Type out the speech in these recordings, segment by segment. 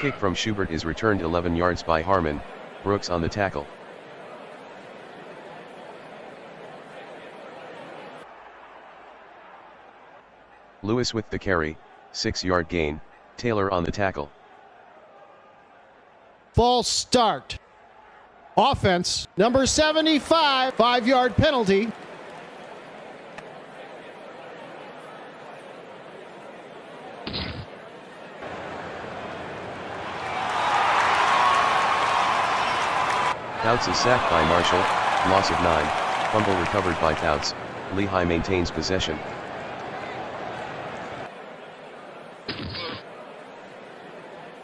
kick from Schubert is returned 11 yards by Harmon. Brooks on the tackle. Lewis with the carry, 6-yard gain. Taylor on the tackle. False start. Offense, number 75, 5-yard penalty. Fouts is sacked by Marshall, loss of 9, fumble recovered by Fouts. Lehigh maintains possession.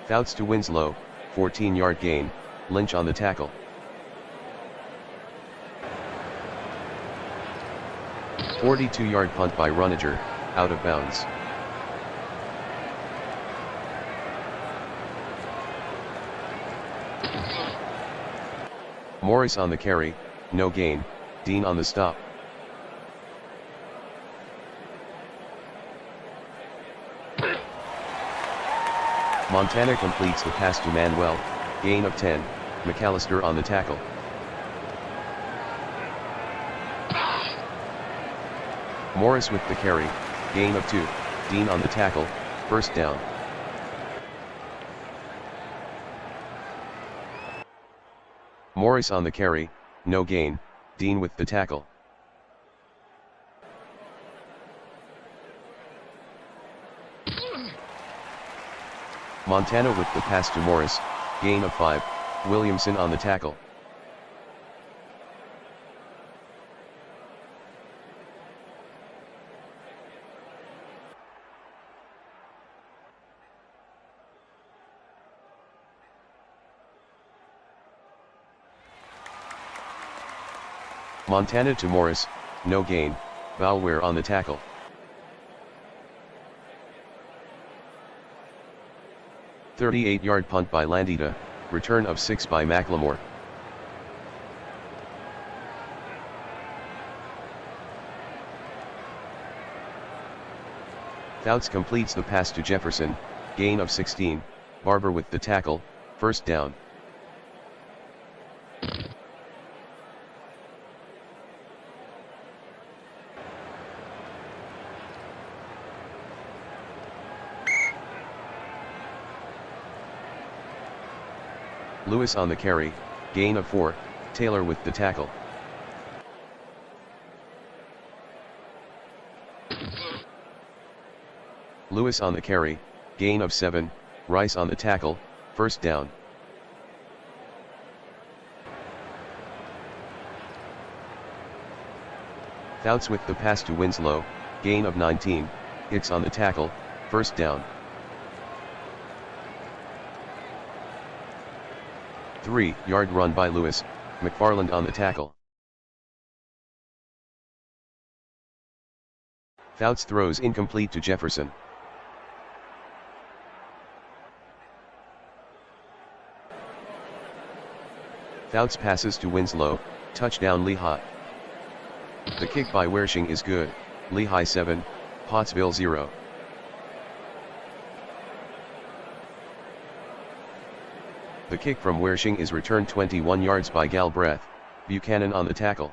Fouts to Winslow, 14-yard gain. Lynch on the tackle. A 42-yard punt by Runager, out of bounds. Morris on the carry, no gain. Dean on the stop. Montana completes the pass to Manuel, gain of 10, McAllister on the tackle. Morris with the carry, gain of 2, Dean on the tackle, first down. Morris on the carry, no gain, Dean with the tackle. Montana with the pass to Morris, gain of 5, Williamson on the tackle. Montana to Morris, no gain, Bauer on the tackle. A 38-yard punt by Landita, return of 6 by McLemore. Fouts completes the pass to Jefferson, gain of 16, Barber with the tackle, first down. Lewis on the carry, gain of 4, Taylor with the tackle. Lewis on the carry, gain of 7, Rice on the tackle, first down. Fouts with the pass to Winslow, gain of 19, Hicks on the tackle, first down. 3-yard run by Lewis, McFarland on the tackle. Fouts throws incomplete to Jefferson. Fouts passes to Winslow, touchdown Lehigh. The kick by Wershing is good, Lehigh 7, Pottsville 0. The kick from Wershing is returned 21 yards by Galbraith, Buchanan on the tackle.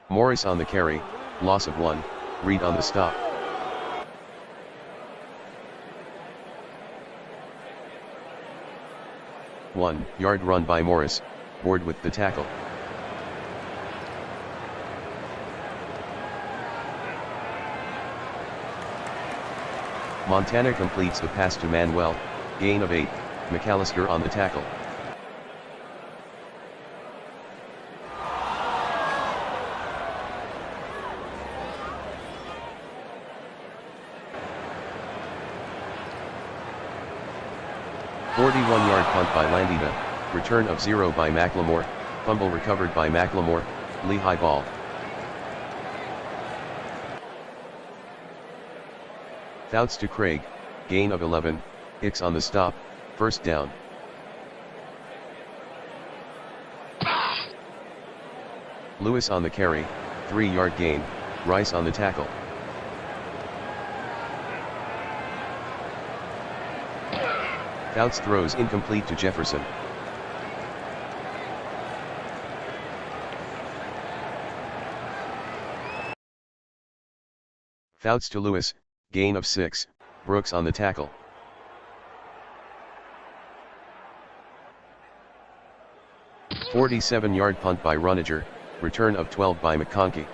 Morris on the carry, loss of 1, Reed on the stop. A 1-yard run by Morris, Ward with the tackle. Montana completes the pass to Manuel, gain of 8, McAllister on the tackle. A 41-yard punt by Landita, return of 0 by McLemore, fumble recovered by McLemore, Lehigh ball. Fouts to Craig, gain of 11, Hicks on the stop, first down. Lewis on the carry, 3-yard gain, Rice on the tackle. Fouts throws incomplete to Jefferson. Fouts to Lewis, gain of 6, Brooks on the tackle. "47-yard punt by Runager, return of 12 by McConkey.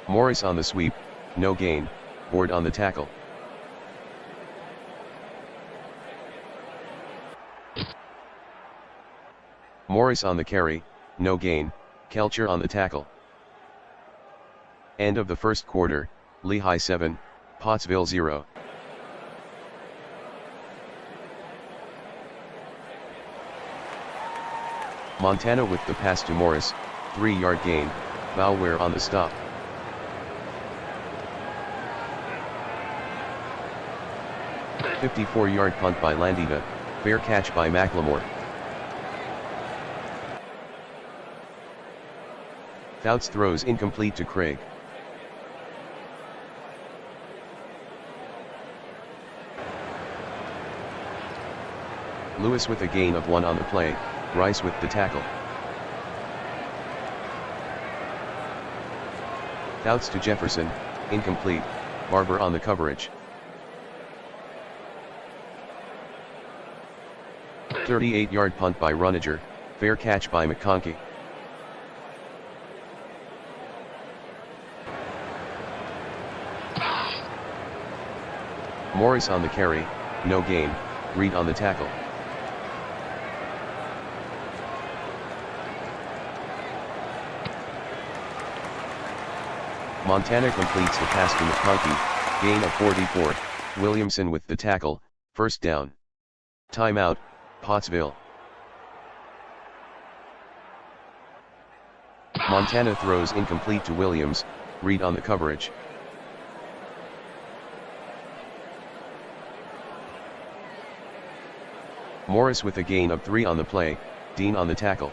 Morris on the sweep, no gain, Ward on the tackle. Morris on the carry, no gain, Kelcher on the tackle. End of the first quarter, Lehigh 7, Pottsville 0. Montana with the pass to Morris, 3-yard gain, Bauer on the stop. "54-yard punt by Landita, fair catch by McLemore. Fouts throws incomplete to Craig. Lewis with a gain of 1 on the play, Rice with the tackle. Fouts to Jefferson, incomplete, Barber on the coverage. 38-yard punt by Runager, fair catch by McConkey. Morris on the carry, no gain, Reed on the tackle. Montana completes the pass to McConkey, gain of 44, Williamson with the tackle, first down. Timeout, Pottsville. Montana throws incomplete to Williams, Reed on the coverage. Morris with a gain of 3 on the play, Dean on the tackle.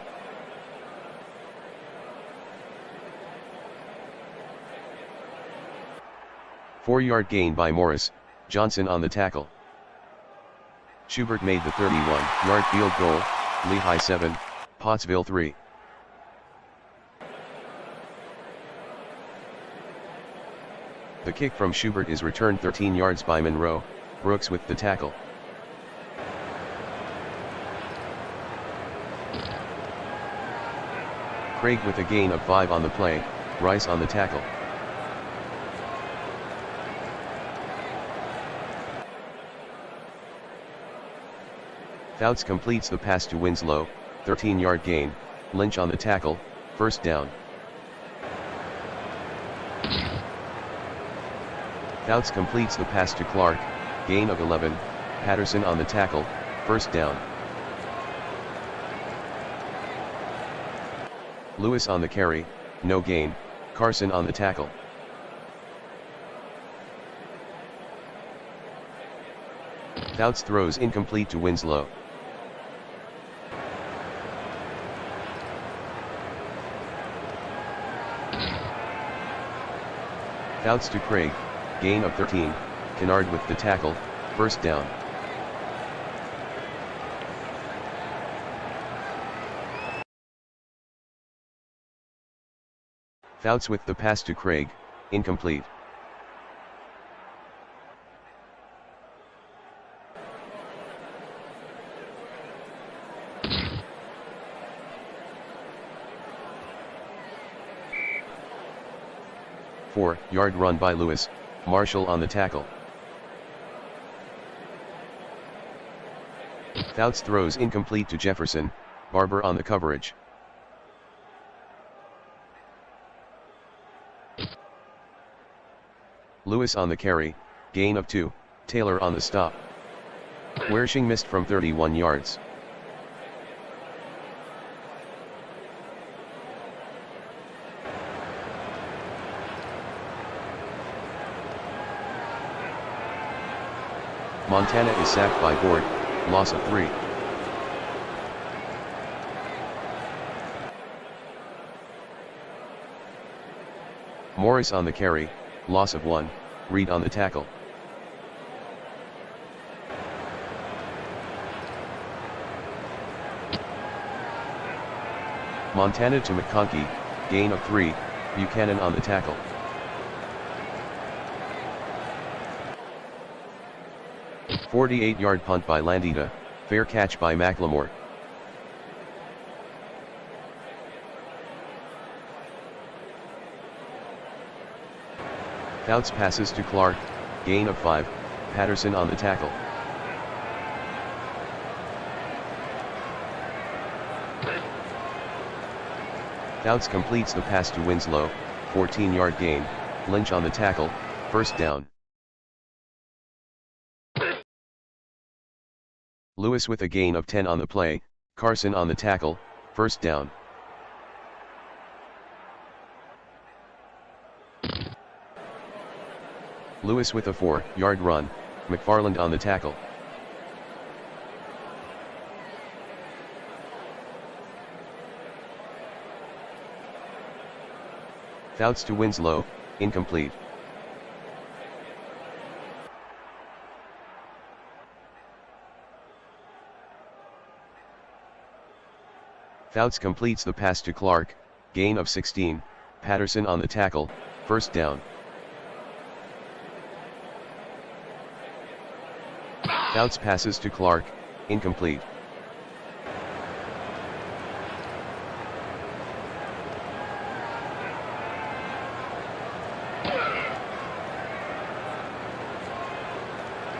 Four-yard gain by Morris, Johnson on the tackle. Schubert made the 31-yard field goal, Lehigh 7, Pottsville 3. The kick from Schubert is returned 13 yards by Monroe, Brooks with the tackle. Craig with a gain of 5 on the play, Rice on the tackle. Fouts completes the pass to Winslow, 13-yard gain, Lynch on the tackle, first down. Fouts completes the pass to Clark, gain of 11, Patterson on the tackle, first down. Lewis on the carry, no gain, Carson on the tackle. Fouts throws incomplete to Winslow. Fouts to Craig, gain of 13, Kennard with the tackle, first down. Fouts with the pass to Craig, incomplete. Four-yard run by Lewis, Marshall on the tackle. Fouts throws incomplete to Jefferson, Barber on the coverage. Lewis on the carry, gain of 2, Taylor on the stop. Wersching missed from 31 yards. Montana is sacked by Ford, loss of 3. Morris on the carry, loss of 1, Reed on the tackle. Montana to McConkey, gain of 3, Buchanan on the tackle. "48-yard punt by Landita, fair catch by McLemore. Fouts passes to Clark, gain of 5, Patterson on the tackle. Fouts completes the pass to Winslow, 14-yard gain, Lynch on the tackle, first down. Lewis with a gain of 10 on the play, Carson on the tackle, first down. Lewis with a 4-yard run, McFarland on the tackle. Fouts to Winslow, incomplete. Fouts completes the pass to Clark, gain of 16, Patterson on the tackle, first down. Fouts passes to Clark, incomplete.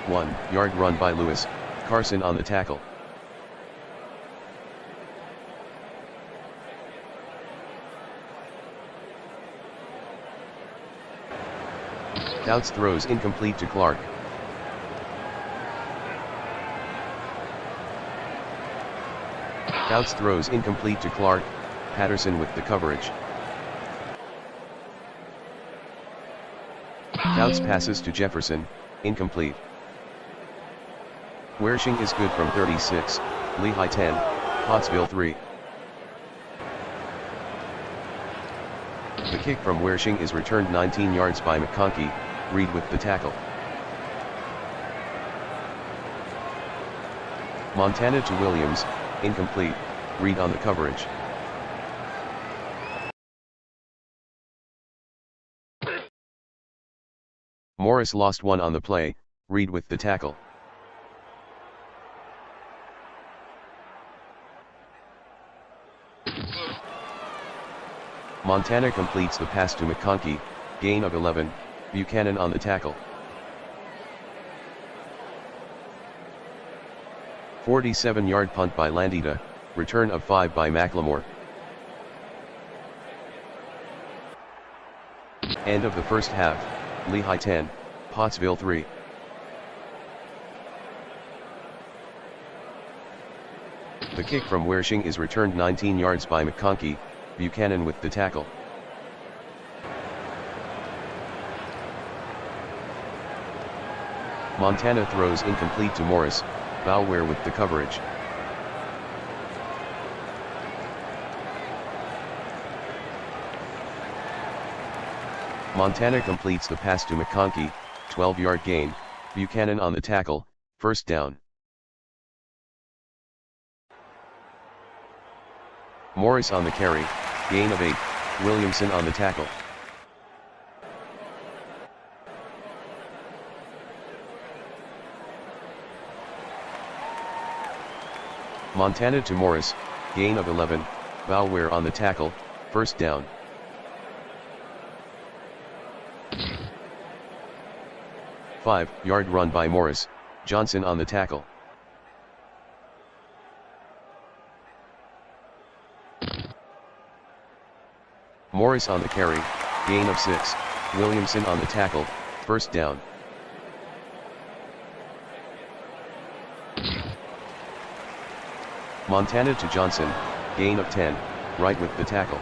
One-yard run by Lewis, Carson on the tackle. Fouts throws incomplete to Clark. Fouts throws incomplete to Clark, Patterson with the coverage. Fouts passes to Jefferson, incomplete. Wershing is good from 36, Lehigh 10, Pottsville 3. The kick from Wershing is returned 19 yards by McConkey, Reed with the tackle. Montana to Williams, incomplete, Reed on the coverage. Morris lost 1 on the play, Reed with the tackle. Montana completes the pass to McConkey, gain of 11, Buchanan on the tackle. 47-yard punt by Landita, return of 5 by McLemore. End of the first half, Lehigh 10, Pottsville 3. The kick from Wershing is returned 19 yards by McConkey, Buchanan with the tackle. Montana throws incomplete to Morris, Bauer with the coverage. Montana completes the pass to McConkey, 12-yard gain, Buchanan on the tackle, first down. Morris on the carry, gain of 8, Williamson on the tackle. Montana to Morris, gain of 11, Bauer on the tackle, first down. Five-yard run by Morris, Johnson on the tackle. Morris on the carry, gain of 6, Williamson on the tackle, first down. Montana to Johnson, gain of 10, Wright with the tackle.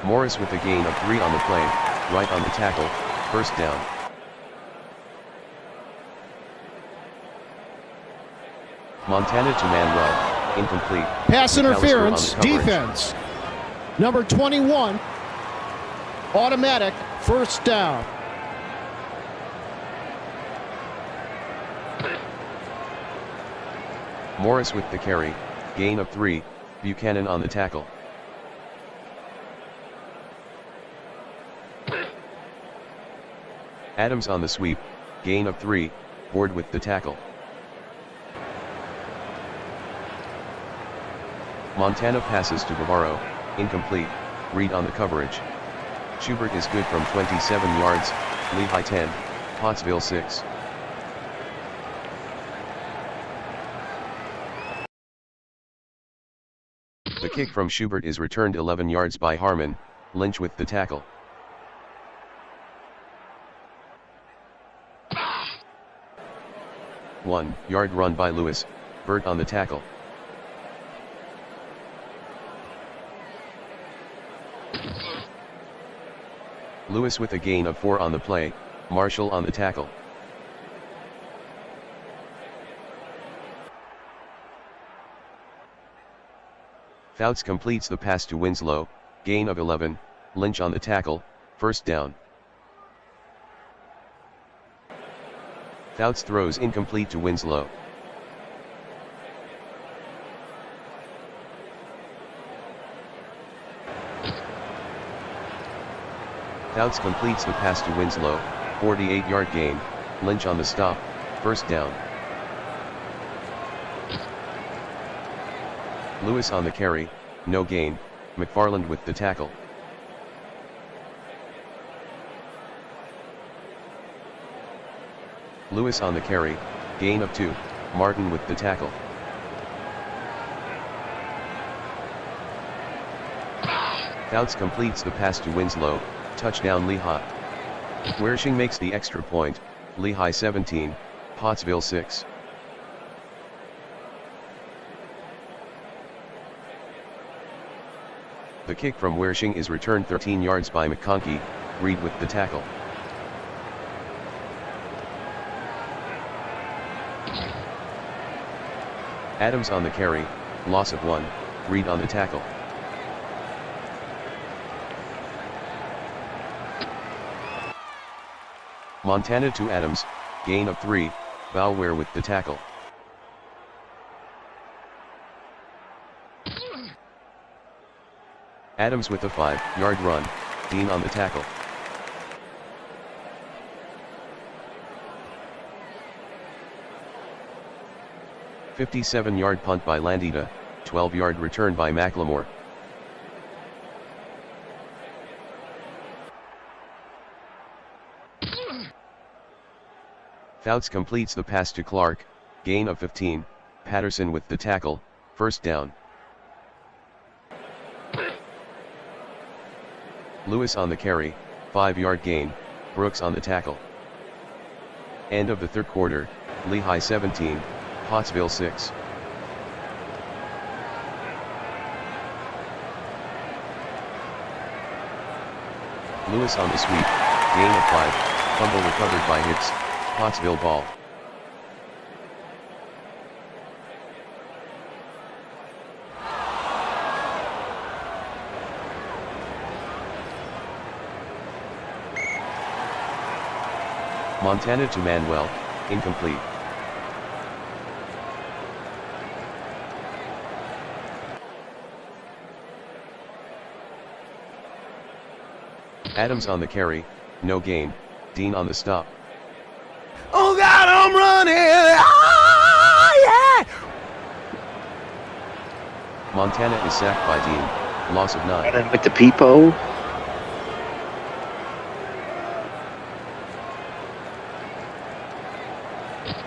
Morris with a gain of 3 on the play, Wright on the tackle, first down. Montana to man run, incomplete. Pass McAllister on the interference, coverage. defense. Number 21, automatic, first down. Morris with the carry, gain of 3, Buchanan on the tackle. Adams on the sweep, gain of 3, Ward with the tackle. Montana passes to Bavaro, incomplete, Reed on the coverage. Schubert is good from 27 yards, Lehigh 10, Pottsville 6. The kick from Schubert is returned 11 yards by Harmon, Lynch with the tackle. One-yard run by Lewis, Burt on the tackle. Lewis with a gain of 4 on the play, Marshall on the tackle. Fouts completes the pass to Winslow, gain of 11, Lynch on the tackle, first down. Fouts throws incomplete to Winslow. Fouts completes the pass to Winslow, 48-yard gain, Lynch on the stop, first down. Lewis on the carry, no gain, McFarland with the tackle. Lewis on the carry, gain of 2, Martin with the tackle. Fouts completes the pass to Winslow, touchdown Lehigh. Wershing makes the extra point, Lehigh 17, Pottsville 6. The kick from Wershing is returned 13 yards by McConkey, Reed with the tackle. Adams on the carry, loss of 1, Reed on the tackle. Montana to Adams, gain of 3, Bauer with the tackle. Adams with a 5-yard run, Dean on the tackle. A 57-yard punt by Landita, 12-yard return by McLemore. Fouts completes the pass to Clark, gain of 15, Patterson with the tackle, first down. Lewis on the carry, 5-yard gain, Brooks on the tackle. End of the third quarter, Lehigh 17, Pottsville 6. Lewis on the sweep, gain of 5, fumble recovered by Hicks, Pottsville ball. Montana to Manuel, incomplete. Adams on the carry, no gain, Dean on the stop. Oh God, I'm running! Ah, yeah! Montana is sacked by Dean, loss of 9. With the peepo.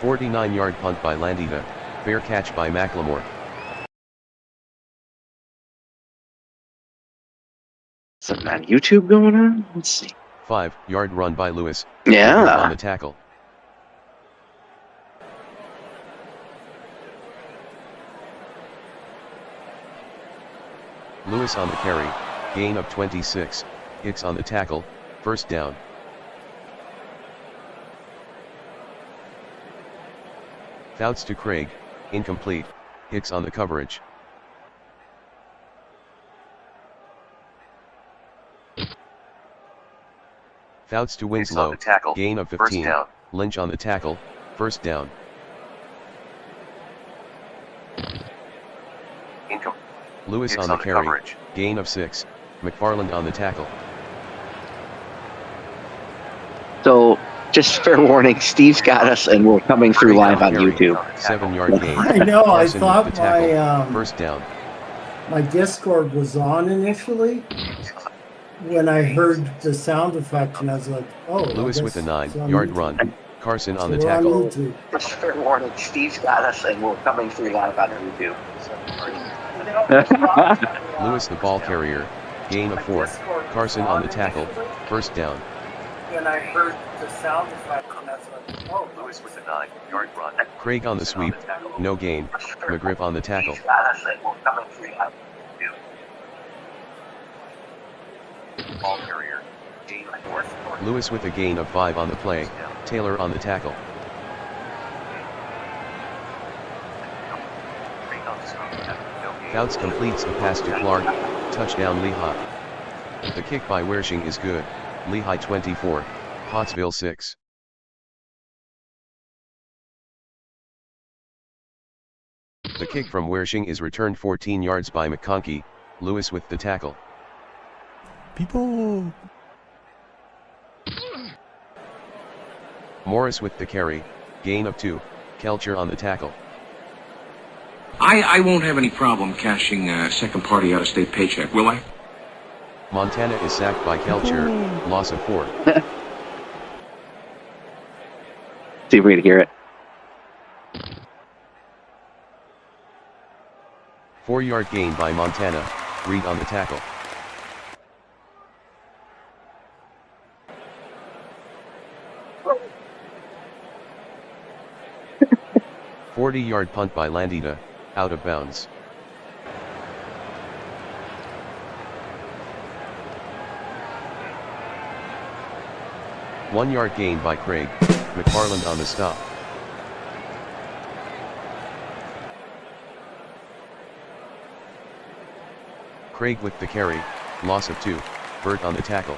49-yard punt by Landita, fair catch by McLemore. Something on YouTube going on? Let's see. 5-yard run by Lewis, Yeah. on the tackle. Lewis on the carry, gain of 26, Hicks on the tackle, first down. Fouts to Craig, incomplete, Hicks on the coverage. Fouts to Winslow, gain of 15, Lynch on the tackle, first down. Lewis on the carry, gain of 6, McFarland on the tackle. So, just fair warning, Steve's got us and we're coming through live on YouTube. 7-yard gain. I know, I Carson with thought the tackle, my, first down. my Discord was on initially when I heard the sound effect, and I was like, oh. Lewis with a 9-yard run. Carson on the So we're on tackle. YouTube. Just fair warning, Steve's got us and we're coming through live on YouTube. Lewis the ball carrier, gain of 4, Carson on the tackle, first down. When I heard the sound effect, and I was like, oh. Lewis with a 9-yard run. Craig on the sweep, no gain, McGriff on the tackle. Steve's got us and we're coming through live on YouTube. Ball carrier. Gain of 4. Lewis with a gain of 5 on the play, Taylor on the tackle. Fouts completes the pass to Clark, touchdown Lehigh. The kick by Wershing is good, Lehigh 24, Pottsville 6. The kick from Wershing is returned 14 yards by McConkey, Lewis with the tackle. People. Morris with the carry, gain of 2, Kelcher on the tackle. I won't have any problem cashing a second party out-of-state paycheck, will I? Montana is sacked by Kelcher, loss of 4. See if we can hear it. 4-yard gain by Montana, Reed on the tackle. A 40-yard punt by Landita, out of bounds. A 1-yard gain by Craig, McFarland on the stop. Craig with the carry, loss of 2, Burt on the tackle.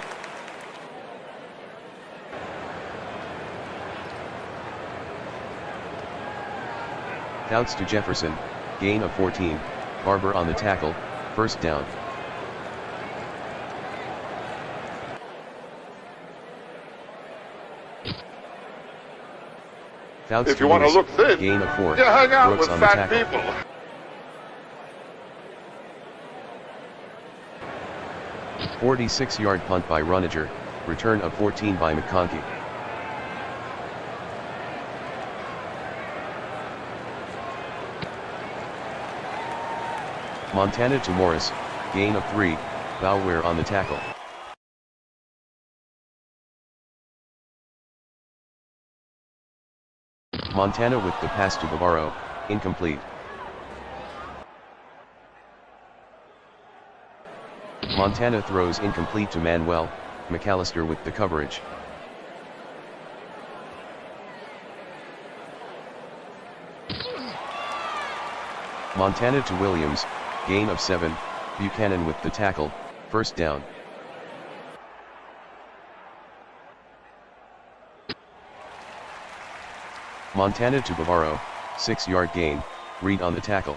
Fouts to Jefferson, gain of 14, Barber on the tackle, first down. Fouts If to you want to Lewis, look thin, gain of 4, you hang out Brooks with on the fat tackle. people. 46-yard punt by Runager, return of 14 by McConkey. Montana to Morris, gain of 3, Bauer on the tackle. Montana with the pass to Bavaro, incomplete. Montana throws incomplete to Manuel, McAllister with the coverage. Montana to Williams, gain of 7, Buchanan with the tackle, first down. Montana to Bavaro, 6-yard gain, Reed on the tackle.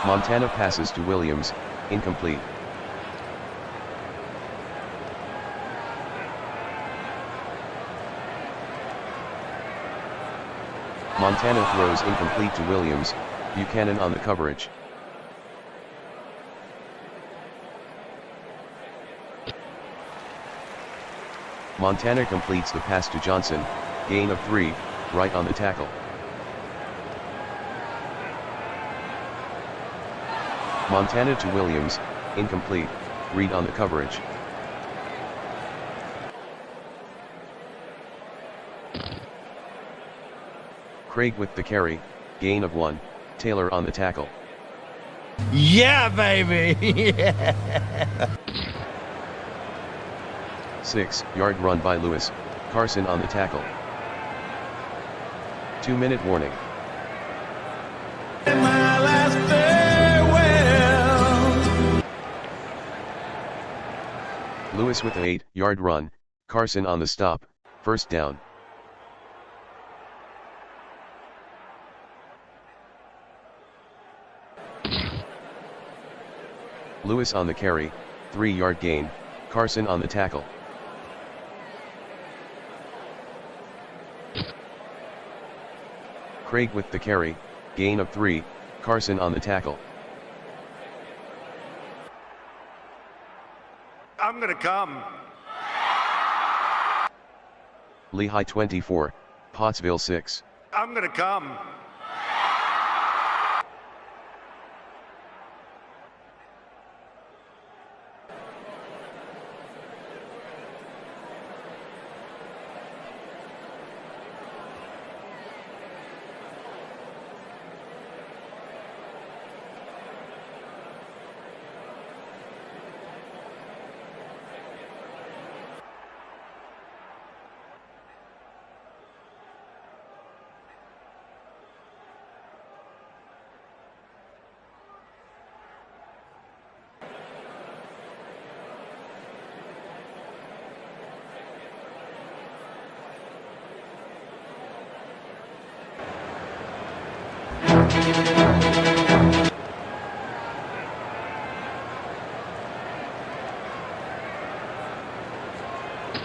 Montana passes to Williams, incomplete. Montana throws incomplete to Williams, Buchanan on the coverage. Montana completes the pass to Johnson, gain of 3, Wright on the tackle. Montana to Williams, incomplete, Reed on the coverage. Craig with the carry, gain of 1, Taylor on the tackle. Yeah, baby. Yeah. 6-yard run by Lewis, Carson on the tackle. 2-minute warning. Lewis with a 8-yard run, Carson on the stop, first down. Lewis on the carry, 3-yard gain, Carson on the tackle. Craig with the carry, gain of 3, Carson on the tackle. I'm gonna come. Lehigh 24, Pottsville 6. I'm gonna come.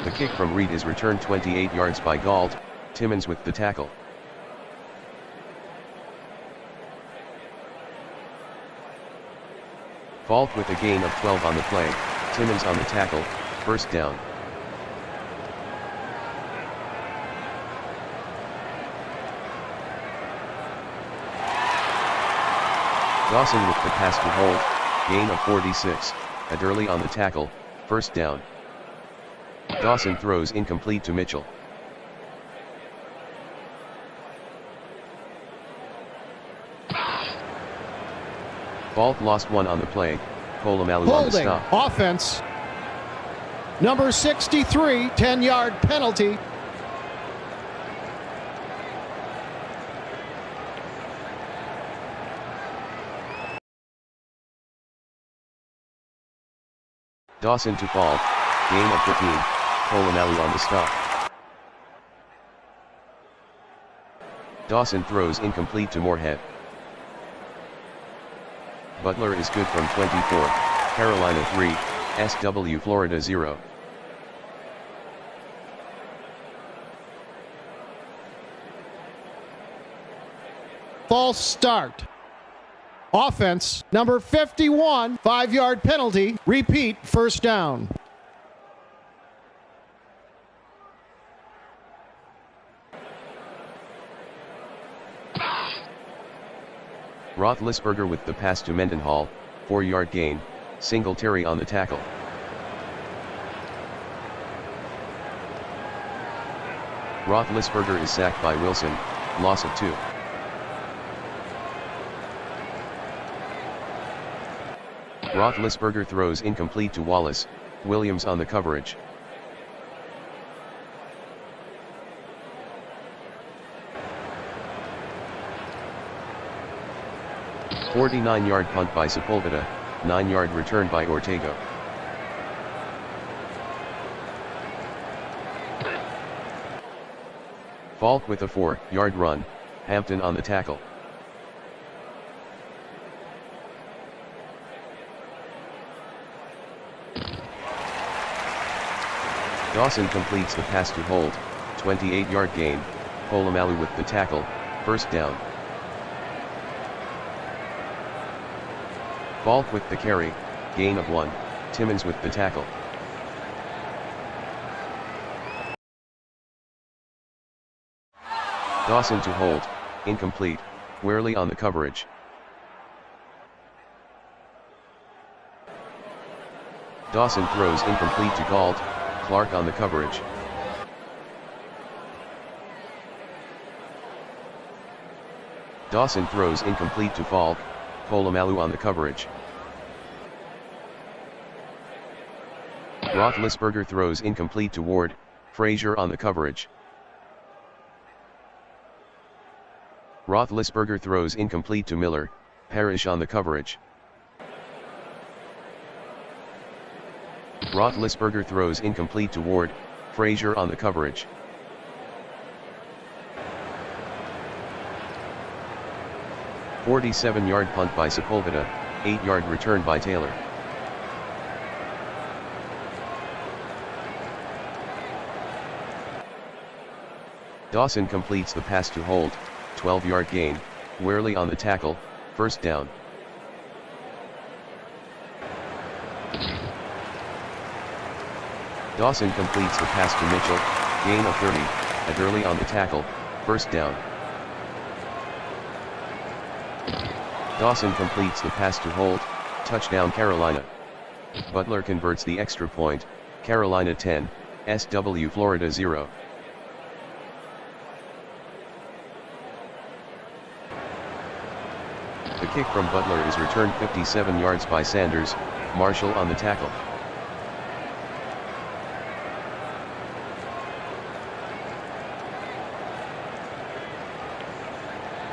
The kick from Reed is returned 28 yards by Galt, Timmons with the tackle. Falk with a gain of 12 on the play, Timmons on the tackle, first down. Dawson with the pass to Holt, gain of 46, Adderley on the tackle, first down. Dawson throws incomplete to Mitchell. Falk lost 1 on the play, Polamalu on the Holding, stop. offense. Number 63, 10-yard penalty. Dawson to Falk, gain of 15, Polamalu on the stop. Dawson throws incomplete to Moorhead. Butler is good from 24, Carolina 3, SW Florida 0. False start. Offense, number 51, 5-yard penalty. Repeat, first down. Roethlisberger with the pass to Mendenhall, 4-yard gain, Singletary on the tackle. Roethlisberger is sacked by Wilson, loss of 2. Roethlisberger throws incomplete to Wallace, Williams on the coverage. A 49-yard punt by Sepulveda, 9-yard return by Ortego. Falk with a 4-yard run, Hampton on the tackle. Dawson completes the pass to Holt, 28-yard gain, Polamalu with the tackle, first down. Falk with the carry, gain of 1, Timmons with the tackle. Dawson to Holt, incomplete, Worley on the coverage. Dawson throws incomplete to Galt, Clark on the coverage. Dawson throws incomplete to Falk, Polamalu on the coverage. Roethlisberger throws incomplete to Ward, Frazier on the coverage. Roethlisberger throws incomplete to Miller, Parrish on the coverage. Roethlisberger throws incomplete to Ward, Frazier on the coverage. A 47-yard punt by Sepulveda, 8-yard return by Taylor. Dawson completes the pass to Holt, 12-yard gain, Worley on the tackle, first down. Dawson completes the pass to Mitchell, gain of 30, Adderley on the tackle, first down. Dawson completes the pass to Holt, touchdown Carolina. Butler converts the extra point, Carolina 10, SW Florida 0. The kick from Butler is returned 57 yards by Sanders, Marshall on the tackle.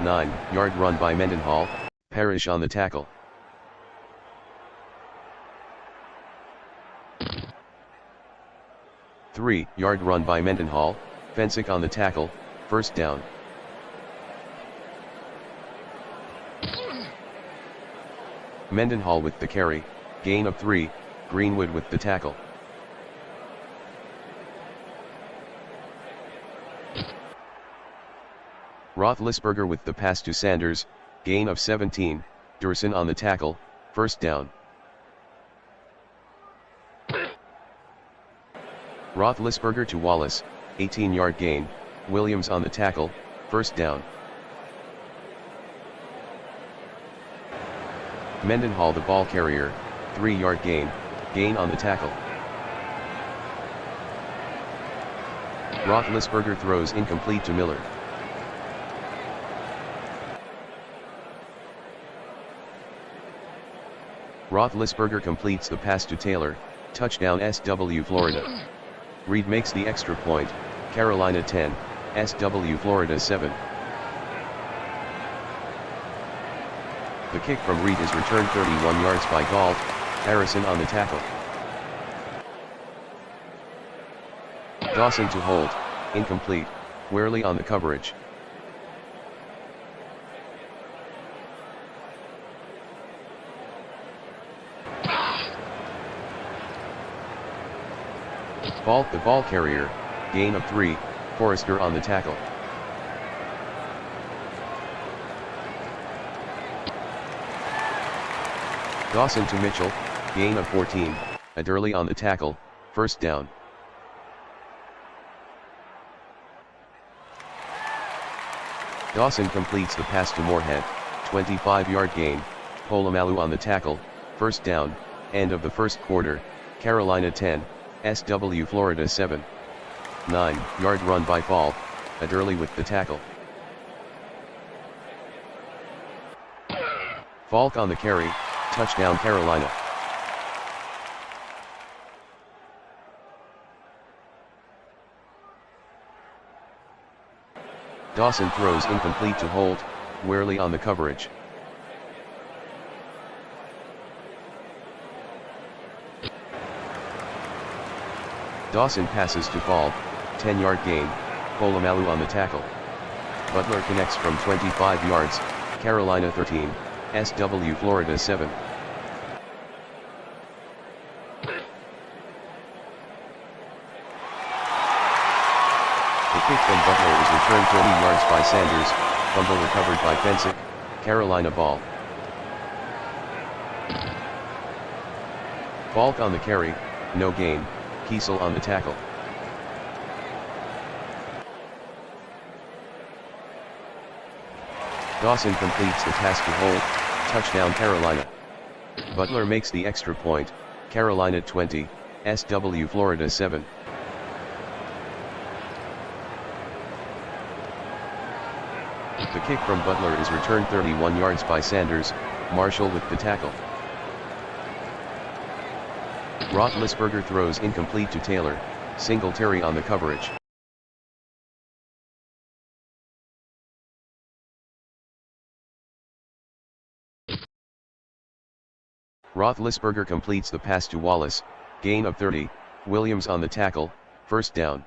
A 9-yard run by Mendenhall, Parrish on the tackle. A 3-yard run by Mendenhall, Fensick on the tackle, first down. Mendenhall with the carry, gain of 3, Greenwood with the tackle. Roethlisberger with the pass to Sanders, gain of 17, Durson on the tackle, first down. Roethlisberger to Wallace, 18-yard gain, Williams on the tackle, first down. Mendenhall the ball carrier, 3-yard gain on the tackle. Roethlisberger throws incomplete to Miller. Roethlisberger completes the pass to Taylor, touchdown SW Florida. Reed makes the extra point, Carolina 10, SW Florida 7. The kick from Reed is returned 31 yards by Galt, Harrison on the tackle. Dawson to Holt, incomplete, Worley on the coverage. Balt the ball carrier, gain of 3, Forrester on the tackle. Dawson to Mitchell, gain of 14, Adderley on the tackle, first down. Dawson completes the pass to Moorhead, 25-yard gain, Polamalu on the tackle, first down, end of the first quarter, Carolina 10, SW Florida 7. 9-yard run by Falk, Adderley with the tackle. Falk on the carry, touchdown Carolina. Dawson throws incomplete to Holt, Worley on the coverage. Dawson passes to Falk, 10-yard gain, Polamalu on the tackle. Butler connects from 25 yards, Carolina 13, SW Florida 7. The kick from Butler is returned 30 yards by Sanders, fumble recovered by Fensick, Carolina ball. Falk on the carry, no gain, Kiesel on the tackle. Dawson completes the pass to Holt, touchdown Carolina. Butler makes the extra point, Carolina 20, SW Florida 7. The kick from Butler is returned 31 yards by Sanders, Marshall with the tackle. Roethlisberger throws incomplete to Taylor, Singletary on the coverage. Roethlisberger completes the pass to Wallace, gain of 30, Williams on the tackle, first down.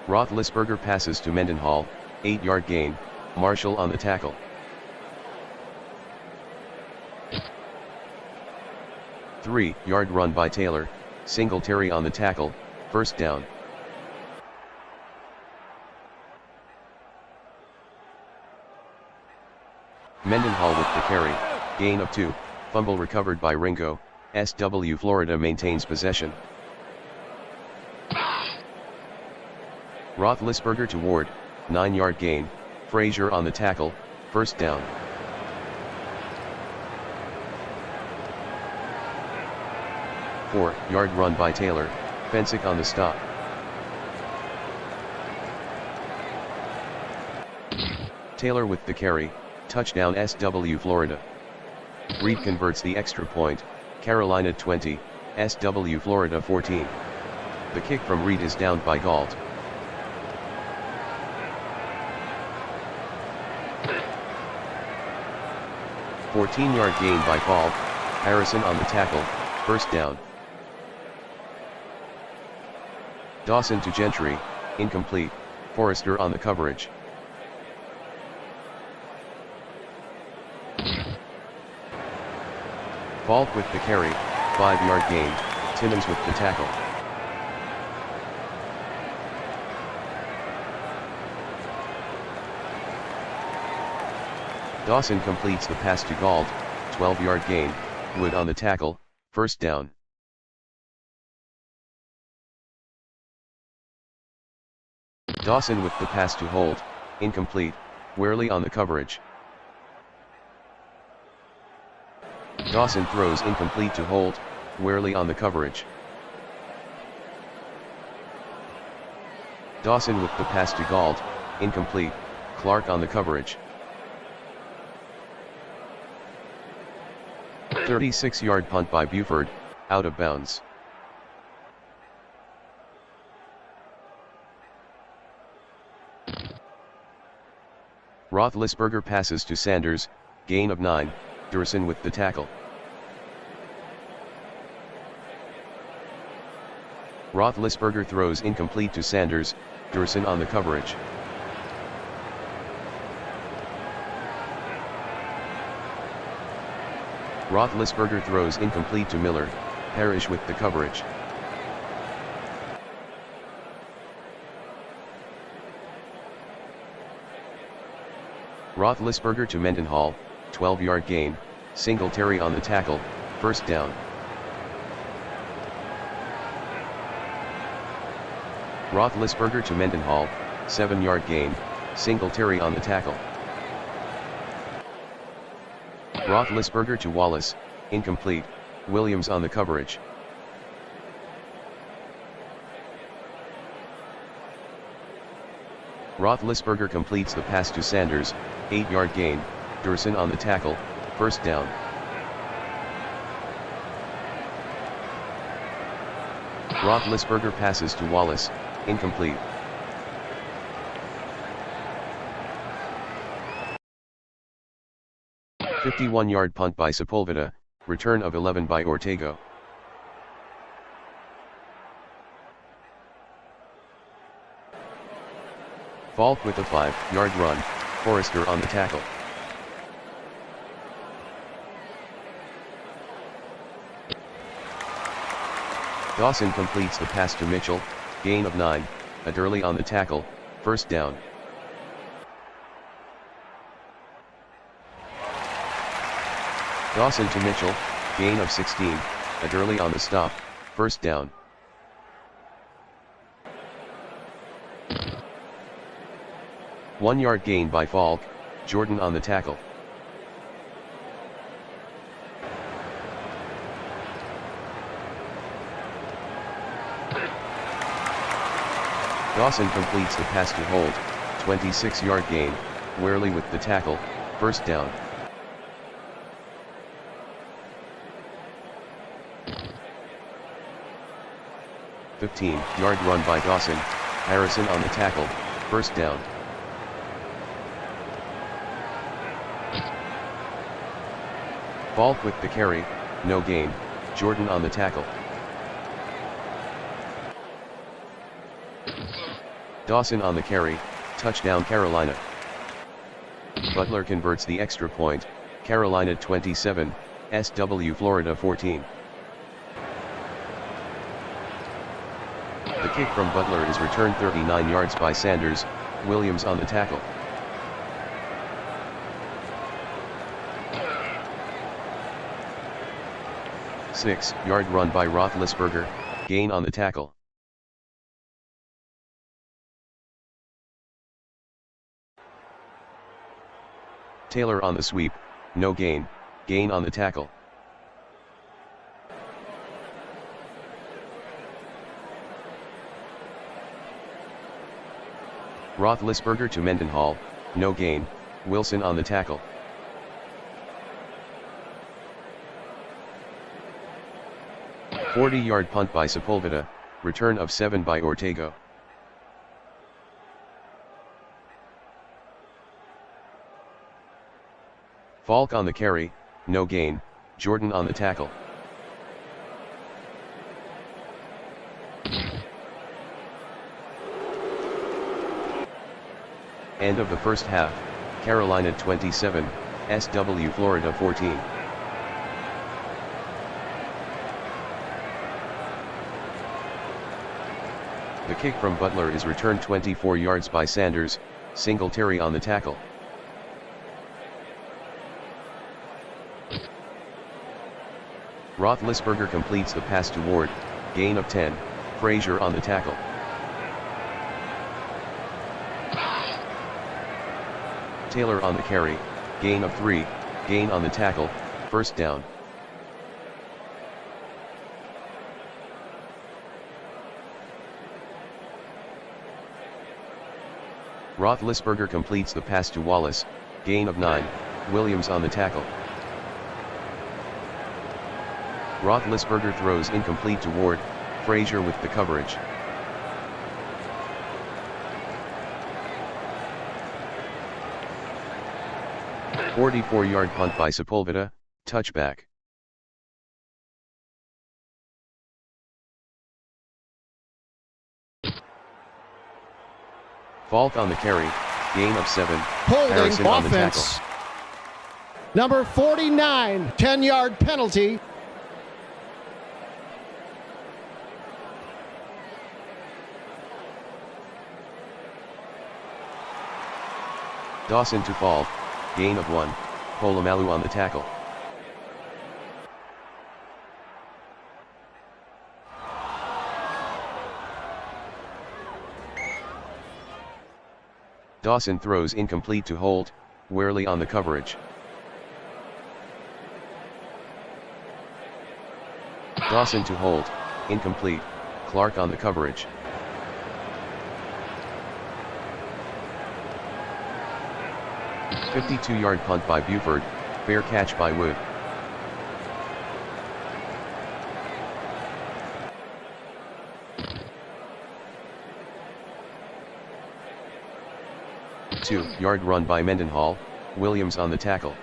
Roethlisberger passes to Mendenhall, 8-yard gain, Marshall on the tackle. Three-yard run by Taylor, Singletary on the tackle, first down. Mendenhall with the carry, gain of 2, fumble recovered by Ringo, SW Florida maintains possession. Roethlisberger to Ward, 9-yard gain, Frazier on the tackle, first down. Four-yard run by Taylor, Fensick on the stop. Taylor with the carry, touchdown SW Florida. Reed converts the extra point, Carolina 20, SW Florida 14. The kick from Reed is downed by Galt. A 14-yard gain by Falk, Harrison on the tackle, first down. Dawson to Gentry, incomplete, Forrester on the coverage. Falk with the carry, 5-yard gain, Timmons with the tackle. Dawson completes the pass to Galt, 12-yard gain, Wood on the tackle, first down. Dawson with the pass to Holt, incomplete, Worley on the coverage. Dawson throws incomplete to Holt, Worley on the coverage. Dawson with the pass to Galt, incomplete, Clark on the coverage. 36-yard punt by Buford, out of bounds. Roethlisberger passes to Sanders, gain of 9, Durson with the tackle. Roethlisberger throws incomplete to Sanders, Durson on the coverage. Roethlisberger throws incomplete to Miller, Parrish with the coverage. Roethlisberger to Mendenhall, 12-yard gain, Singletary on the tackle, first down. Roethlisberger to Mendenhall, 7-yard gain, Singletary on the tackle. Roethlisberger to Wallace, incomplete, Williams on the coverage. Roethlisberger completes the pass to Sanders, 8-yard gain, Durson on the tackle, first down. Roethlisberger passes to Wallace, incomplete. A 51-yard punt by Sepulveda, return of 11 by Ortego. Falk with a 5-yard run, Forrester on the tackle. Dawson completes the pass to Mitchell, gain of 9, Adderley on the tackle, first down. Dawson to Mitchell, gain of 16, Adderley on the stop, first down. One-yard gain by Falk, Jordan on the tackle. Dawson completes the pass to Holt, 26-yard gain, Worley with the tackle, first down. 15-yard run by Dawson, Harrison on the tackle, first down. Falk with the carry, no gain, Jordan on the tackle. Dawson on the carry, touchdown Carolina. Butler converts the extra point, Carolina 27, SW Florida 14. The kick from Butler is returned 39 yards by Sanders, Williams on the tackle. Six-yard run by Roethlisberger, gain on the tackle. Taylor on the sweep, no gain, gain on the tackle. Roethlisberger to Mendenhall, no gain, Wilson on the tackle. A 40-yard punt by Sepulveda, return of 7 by Ortego. Falk on the carry, no gain, Jordan on the tackle. End of the first half, Carolina 27, SW Florida 14. The kick from Butler is returned 24 yards by Sanders, Singletary on the tackle. Roethlisberger completes the pass to Ward, gain of 10, Frazier on the tackle. Taylor on the carry, gain of 3, gain on the tackle, first down. Roethlisberger completes the pass to Wallace, gain of 9, Williams on the tackle. Roethlisberger throws incomplete to Ward, Frazier with the coverage. A 44-yard punt by Sepulveda, touchback. Falk on the carry, gain of 7, Holding Harrison on the tackle. offense. Number 49, 10-yard penalty. Dawson to Falk, gain of 1, Polamalu on the tackle. Dawson throws incomplete to Holt, Worley on the coverage. Dawson to Holt, incomplete, Clark on the coverage. A 52-yard punt by Buford, fair catch by Wood. A 2-yard run by Mendenhall, Williams on the tackle.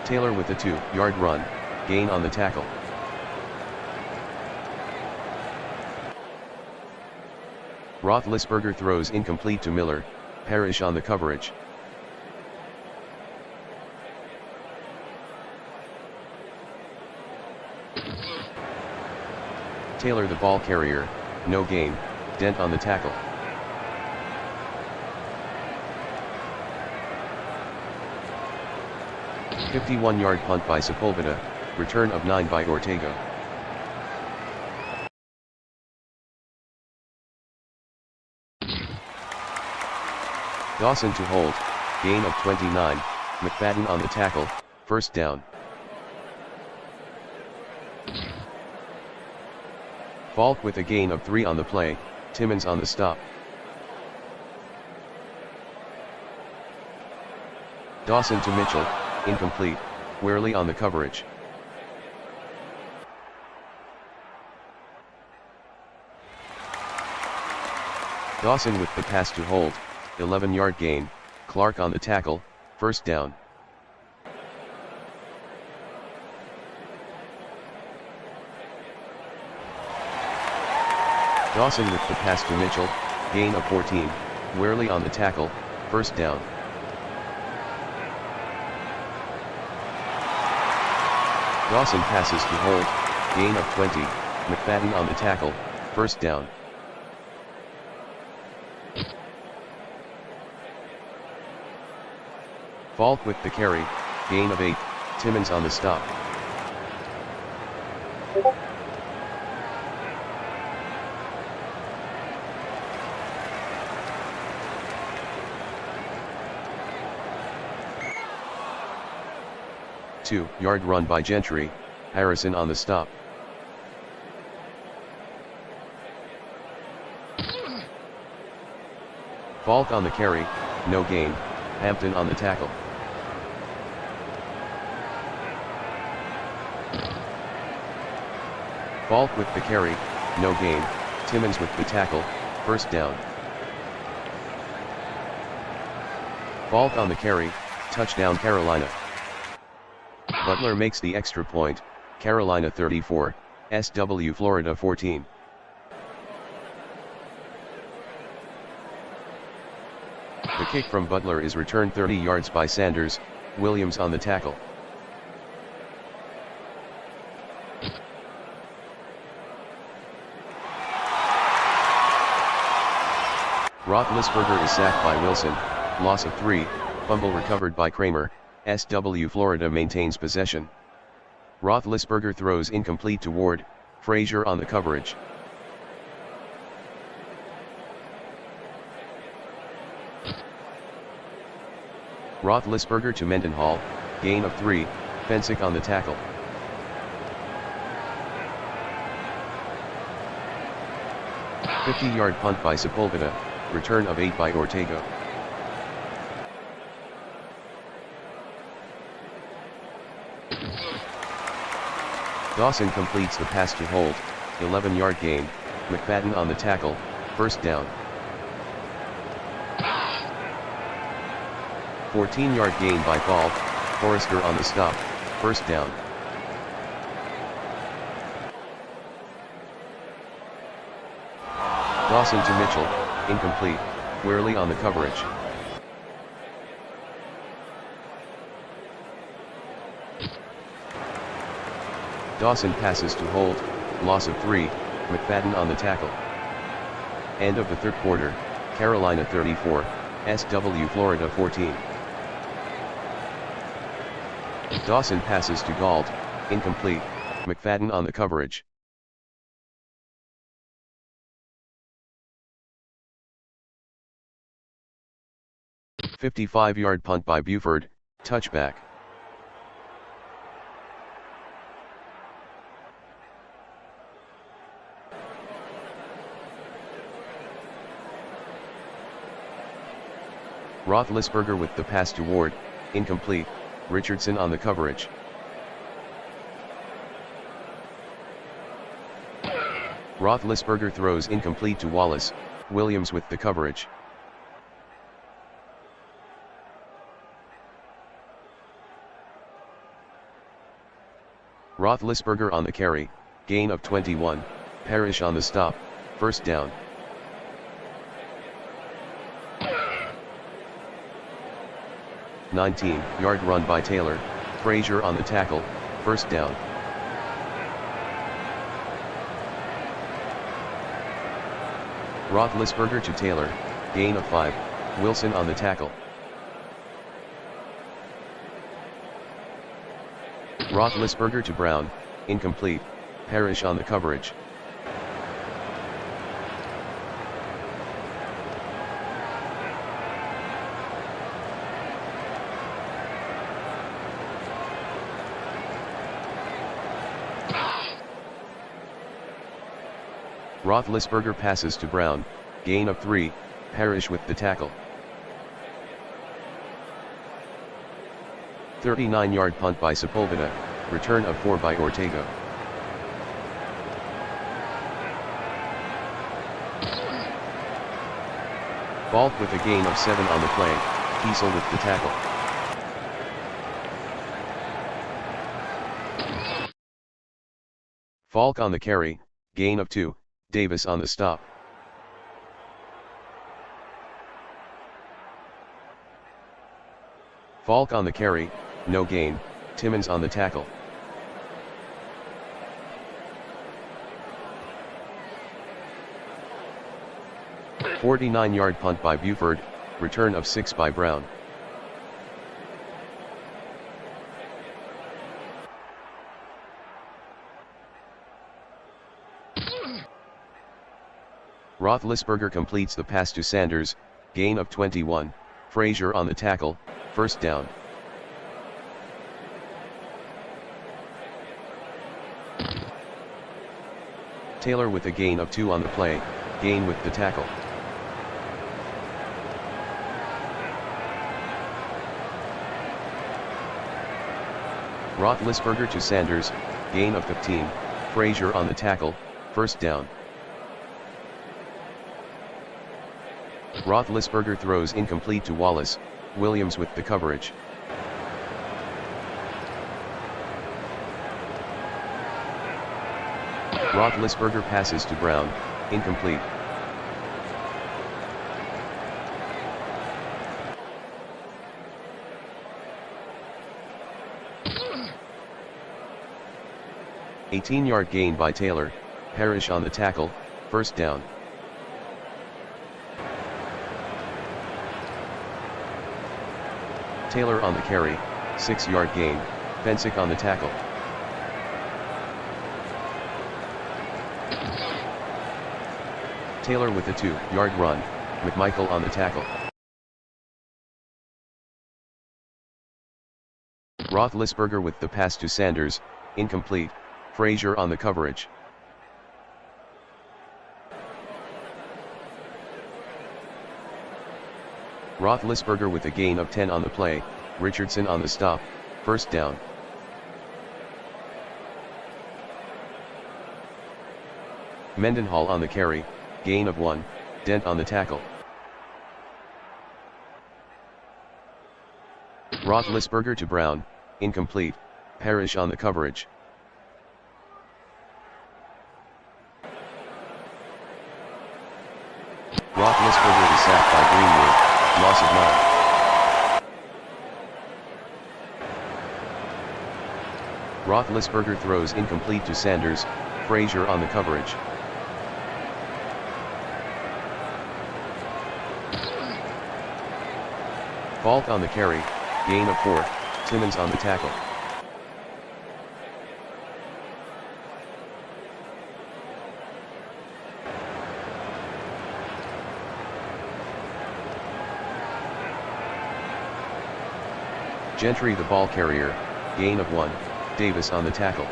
Taylor with a 2-yard run, gain on the tackle. Roethlisberger throws incomplete to Miller, Parrish on the coverage. Taylor the ball carrier, no gain, Dent on the tackle. A 51-yard punt by Sepulveda, return of 9 by Ortego. Dawson to Holt, gain of 29, McFadden on the tackle, first down. Falk with a gain of 3 on the play, Timmons on the stop. Dawson to Mitchell, incomplete, Worley on the coverage. Dawson with the pass to Holt, 11-yard gain, Clark on the tackle, first down. Dawson with the pass to Mitchell, gain of 14, Worley on the tackle, first down. Dawson passes to Holt, gain of 20, McFadden on the tackle, first down. Falk with the carry, gain of 8, Timmons on the stop. Two-yard run by Gentry, Harrison on the stop. Falk on the carry, no gain, Hampton on the tackle. Falk with the carry, no gain, Timmons with the tackle, first down. Falk on the carry, touchdown Carolina. Butler makes the extra point, Carolina 34, SW Florida 14. The kick from Butler is returned 30 yards by Sanders, Williams on the tackle. Roethlisberger is sacked by Wilson, loss of 3, fumble recovered by Kramer, SW Florida maintains possession. Roethlisberger throws incomplete to Ward, Frazier on the coverage. Roethlisberger to Mendenhall, gain of 3, Fensick on the tackle. A 50-yard punt by Sepulveda, return of 8 by Ortega. Dawson completes the pass to Holt, 11-yard gain, McFadden on the tackle, first down. 14-yard gain by Falk, Forrester on the stop, first down. Dawson to Mitchell, incomplete, Worley on the coverage. Dawson passes to Holt, loss of 3, McFadden on the tackle. End of the third quarter, Carolina 34, SW Florida 14. Dawson passes to Gault, incomplete, McFadden on the coverage. A 55-yard punt by Buford, touchback. Roethlisberger with the pass to Ward, incomplete, Richardson on the coverage. Roethlisberger throws incomplete to Wallace, Williams with the coverage. Roethlisberger on the carry, gain of 21, Parrish on the stop, first down. A 19-yard run by Taylor, Frazier on the tackle, first down. Roethlisberger to Taylor, gain of 5, Wilson on the tackle. Roethlisberger to Brown, incomplete, Parrish on the coverage. Roethlisberger passes to Brown, gain of 3, Parrish with the tackle. 39-yard punt by Sepulveda, return of 4 by Ortego. Falk with a gain of 7 on the play, Kiesel with the tackle. Falk on the carry, gain of 2, Davis on the stop. Falk on the carry, no gain, Timmons on the tackle. A 49-yard punt by Buford, return of 6 by Brown. Roethlisberger completes the pass to Sanders, gain of 21, Frazier on the tackle, first down. Taylor with a gain of 2 on the play, gain with the tackle. Roethlisberger to Sanders, gain of 15, Frazier on the tackle, first down. Roethlisberger throws incomplete to Wallace, Williams with the coverage. Roethlisberger passes to Brown, incomplete. A 18-yard gain by Taylor, Parrish on the tackle, first down. Taylor on the carry, 6-yard gain, Fensick on the tackle. Taylor with a 2-yard run, McMichael on the tackle. Roethlisberger with the pass to Sanders, incomplete, Frazier on the coverage. Roethlisberger with a gain of 10 on the play, Richardson on the stop, first down. Mendenhall on the carry, gain of 1, Dent on the tackle. Roethlisberger to Brown, incomplete, Parrish on the coverage. Roethlisberger is sacked by Greenwood, loss of 9. Roethlisberger throws incomplete to Sanders, Frazier on the coverage. Falk on the carry, gain of 4, Timmons on the tackle. Gentry the ball carrier, gain of 1, Davis on the tackle.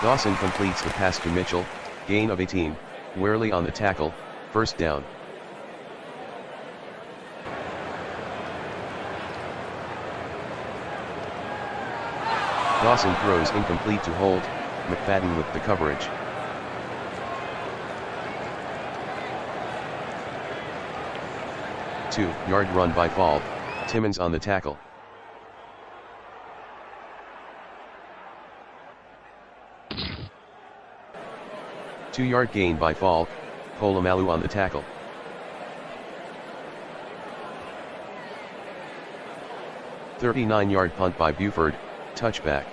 Dawson completes the pass to Mitchell, gain of 18, Worley on the tackle, first down. Dawson throws incomplete to Holt, McFadden with the coverage. Two-yard run by Falk, Timmons on the tackle. Two-yard gain by Falk, Polamalu on the tackle. A 39-yard punt by Buford, touchback.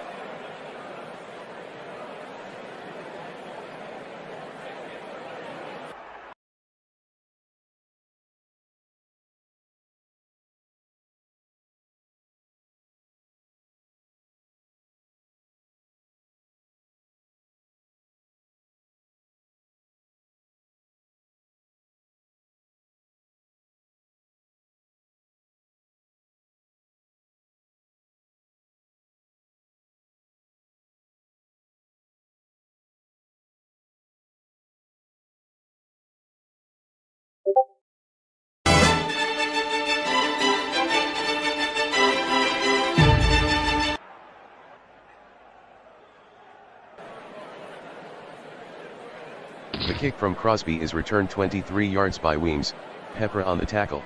kick from Crosby is returned 23 yards by Weems, Pepper on the tackle.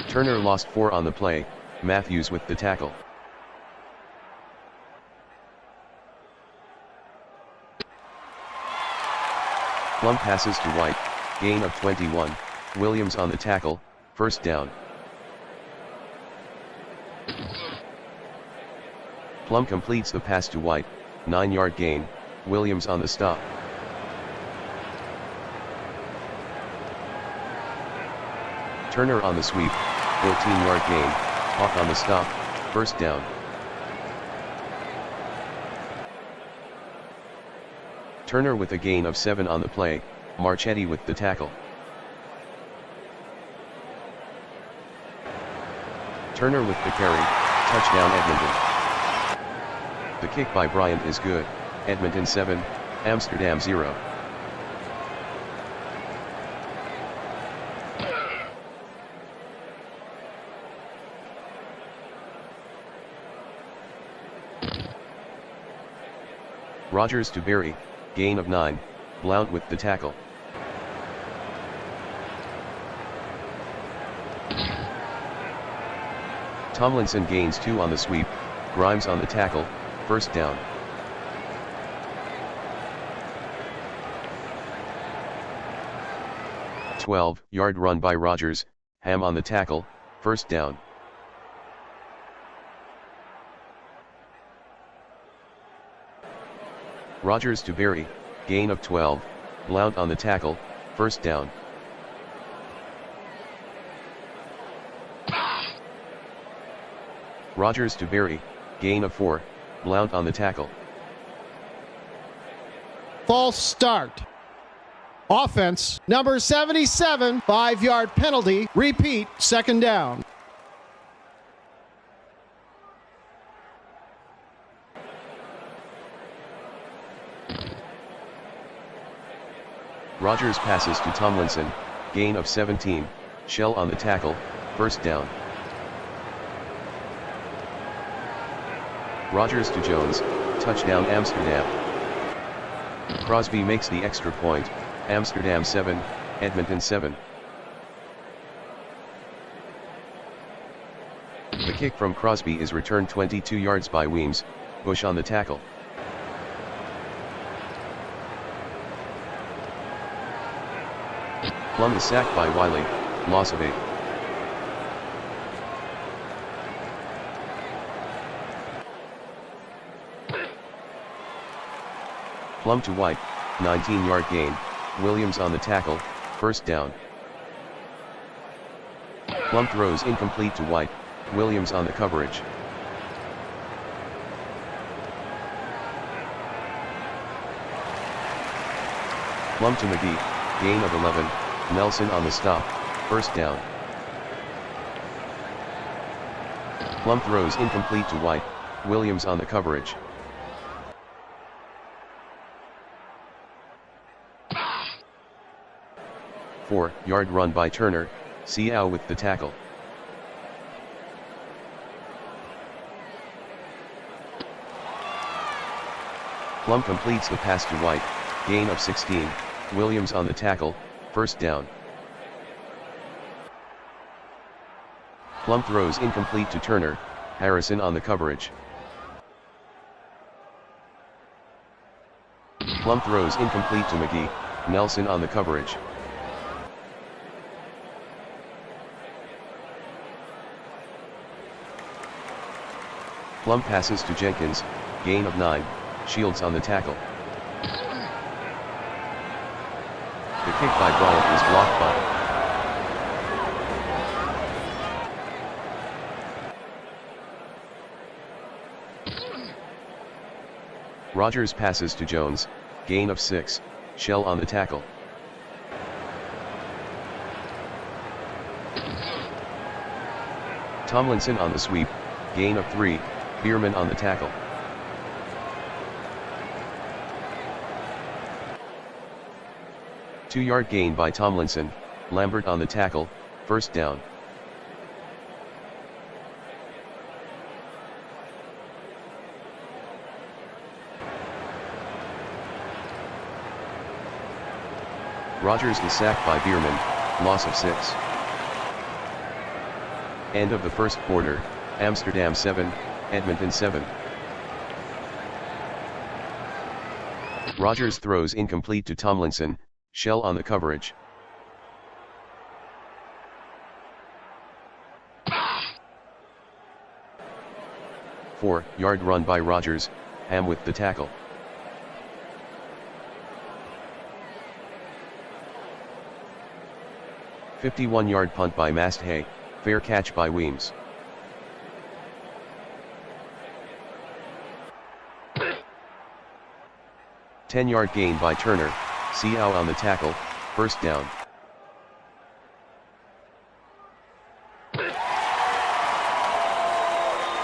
Turner lost 4 on the play, Matthews with the tackle. Plum passes to White, gain of 21, Williams on the tackle, first down. Plum completes the pass to White, 9-yard gain, Williams on the stop. Turner on the sweep, 14-yard gain, Hawk on the stop, first down. Turner with a gain of 7 on the play, Marchetti with the tackle. Turner with the carry, touchdown Edmonton. The kick by Bryant is good, Edmonton 7, Amsterdam 0. Rogers to Berry, gain of 9, Blount with the tackle. Tomlinson gains 2 on the sweep, Grimes on the tackle, first down. A 12-yard run by Rogers, Ham on the tackle, first down. Rogers to Berry, gain of 12, Blount on the tackle, first down. Rogers to Berry, gain of 4, Blount on the tackle. False start. Offense, number 77, 5-yard penalty. Repeat, second down. Rogers passes to Tomlinson, gain of 17, Shell on the tackle, first down. Rogers to Jones, touchdown Amsterdam. Crosby makes the extra point, Amsterdam 7, Edmonton 7. The kick from Crosby is returned 22 yards by Weems, Bush on the tackle. Plum is sacked by Wiley, loss of 8. Plum to White, 19-yard gain, Williams on the tackle, first down. Plum throws incomplete to White, Williams on the coverage. Plum to McGee, gain of 11, Nelson on the stop, first down. Plum throws incomplete to White, Williams on the coverage. Four-yard run by Turner, Seau with the tackle. Plum completes the pass to White, gain of 16, Williams on the tackle, first down. Plum throws incomplete to Turner, Harrison on the coverage. Plum throws incomplete to McGee, Nelson on the coverage. Plum passes to Jenkins, gain of 9, Shields on the tackle. The kick by Bryant is blocked by Rogers passes to Jones, gain of 6, Shell on the tackle. Tomlinson on the sweep, gain of 3, Bierman on the tackle. Two-yard gain by Tomlinson, Lambert on the tackle, first down. Rogers is sacked by Bierman, loss of 6. End of the first quarter, Amsterdam 7, Edmonton 7. Rogers throws incomplete to Tomlinson, Shell on the coverage. Four-yard run by Rogers, Ham with the tackle. "51-yard punt by Masthay, fair catch by Weems. "10-yard gain by Turner, Seau on the tackle, first down.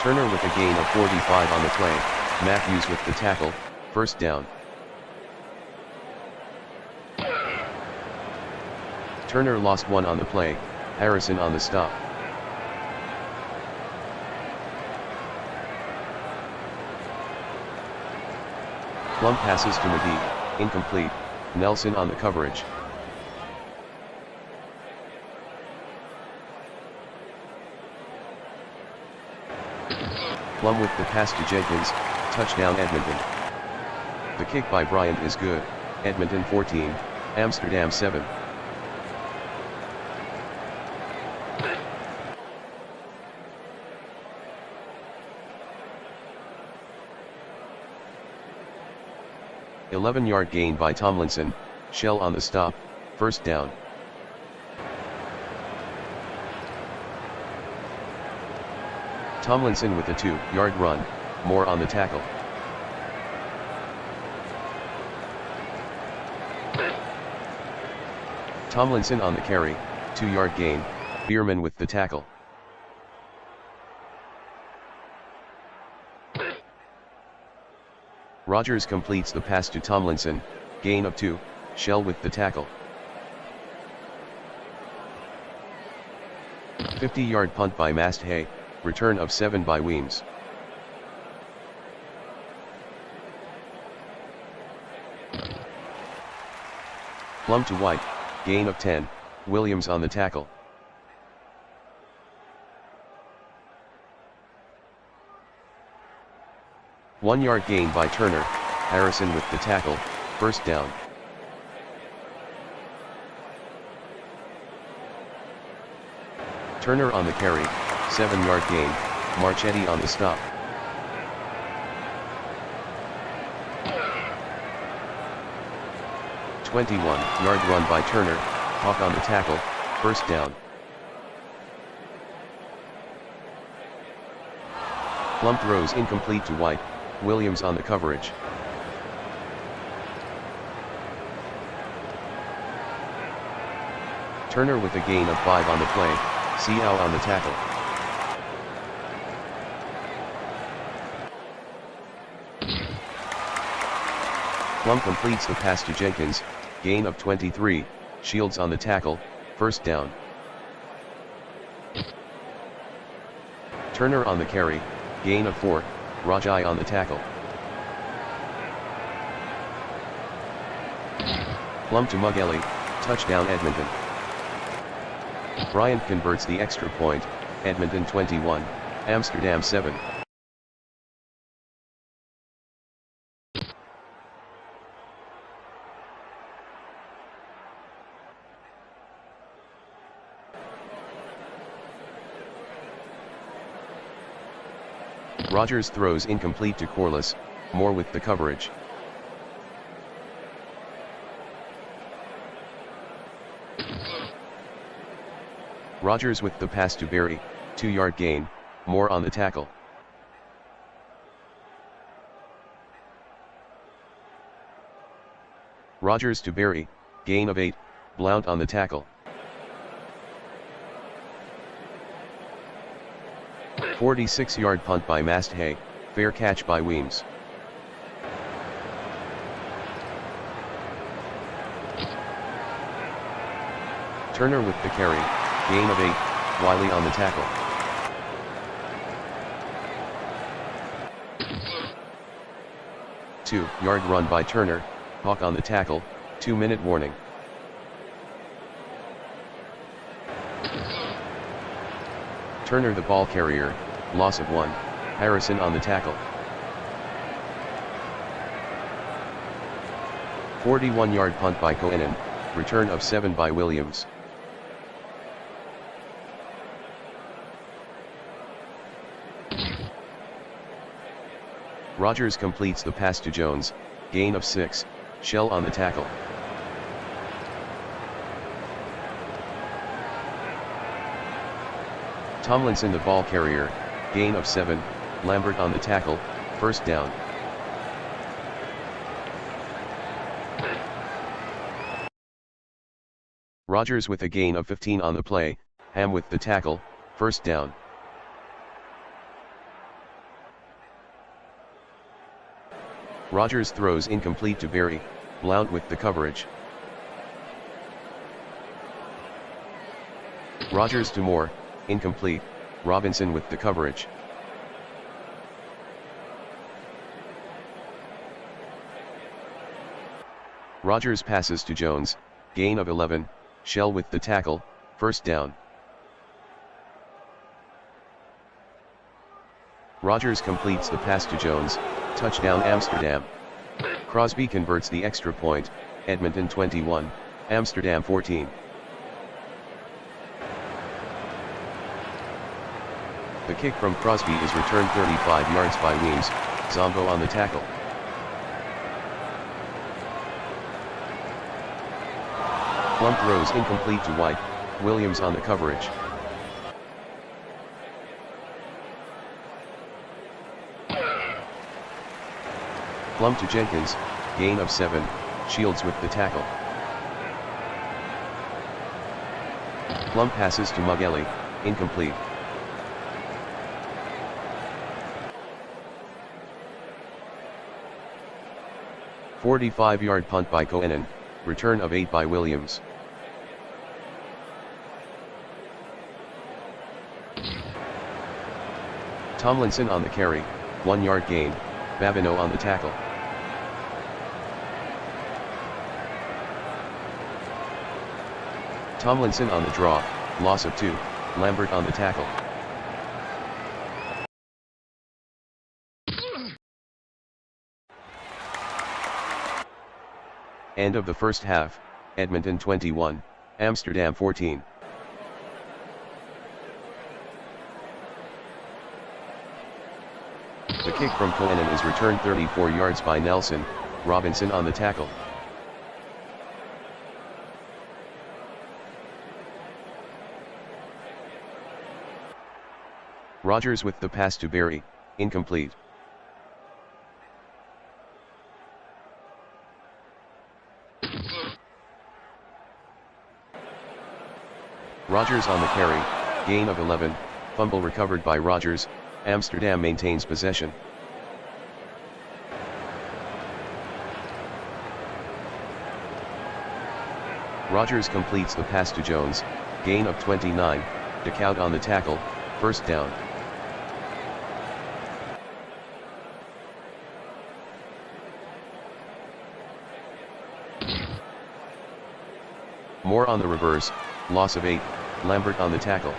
Turner with a gain of 45 on the play, Matthews with the tackle, first down. Turner lost 1 on the play, Harrison on the stop. Plum passes to McGee, incomplete, Nelson on the coverage. Plum with the pass to Jenkins, touchdown Edmonton. The kick by Bryant is good, Edmonton 14, Amsterdam 7. "11-yard gain by Tomlinson, Shell on the stop, first down. Tomlinson with a 2-yard run, Moore on the tackle. Tomlinson on the carry, 2-yard gain, Bierman with the tackle. Rogers completes the pass to Tomlinson, gain of 2, Shell with the tackle. 50-yard punt by Masthay, return of 7 by Weems. Plum to White, gain of 10, Williams on the tackle. One-yard gain by Turner, Harrison with the tackle, first down. Turner on the carry, 7-yard gain, Marchetti on the stop. "21-yard run by Turner, Hawk on the tackle, first down. Plum throws incomplete to White, Williams on the coverage. Turner with a gain of 5 on the play, Seau on the tackle. Plum completes the pass to Jenkins, gain of 23, Shields on the tackle, first down. Turner on the carry, gain of 4, Rajai on the tackle. Plum to Mugelli, touchdown Edmonton. Bryant converts the extra point, Edmonton 21, Amsterdam 7. Rogers throws incomplete to Corliss, Moore with the coverage. Rogers with the pass to Berry, 2-yard gain, Moore on the tackle. Rogers to Berry, gain of 8, Blount on the tackle. 46-yard punt by Masthay, fair catch by Weems. Turner with the carry, gain of 8, Wiley on the tackle. Two-yard run by Turner, Hawk on the tackle, 2-minute warning. Turner the ball carrier, loss of 1, Harrison on the tackle. 41-yard punt by Coenen, return of 7 by Williams. Rogers completes the pass to Jones, gain of 6, Shell on the tackle. Tomlinson the ball carrier, gain of 7, Lambert on the tackle, first down. Rogers with a gain of 15 on the play, Ham with the tackle, first down. Rogers throws incomplete to Berry, Blount with the coverage. Rogers to Moore, incomplete, Robinson with the coverage. Rogers passes to Jones, gain of 11, Shell with the tackle, first down. Rogers completes the pass to Jones, touchdown Amsterdam. Crosby converts the extra point, Edmonton 21, Amsterdam 14. The kick from Crosby is returned 35 yards by Weems, Zombo on the tackle. Plum throws incomplete to White, Williams on the coverage. Plum to Jenkins, gain of 7, Shields with the tackle. Plum passes to Mugelli, incomplete. A 45-yard punt by Coenen, return of 8 by Williams. Tomlinson on the carry, 1-yard gain, Babineau on the tackle. Tomlinson on the draw, loss of 2, Lambert on the tackle. End of the first half, Edmonton 21, Amsterdam 14. The kick from Coenen is returned 34 yards by Nelson, Robinson on the tackle. Rogers with the pass to Berry, incomplete. Rogers on the carry, gain of 11, fumble recovered by Rogers, Amsterdam maintains possession. Rogers completes the pass to Jones, gain of 29, Decout on the tackle, first down. Moore on the reverse, loss of 8, Lambert on the tackle.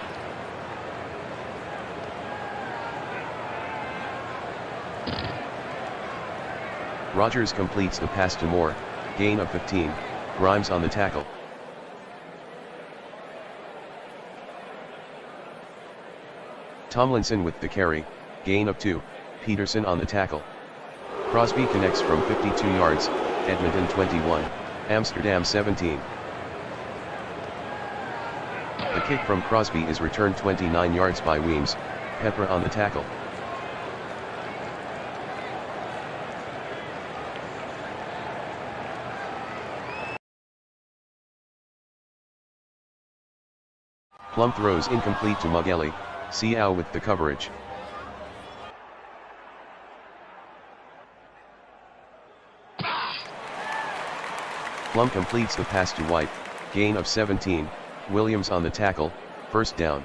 Rogers completes the pass to Moore, gain of 15, Grimes on the tackle. Tomlinson with the carry, gain of 2, Peterson on the tackle. Crosby connects from 52 yards, Edmonton 21, Amsterdam 17. The kick from Crosby is returned 29 yards by Weems, Pepper on the tackle. Plum throws incomplete to Mugelli, Siao with the coverage. Plum completes the pass to White, gain of 17, Williams on the tackle, first down.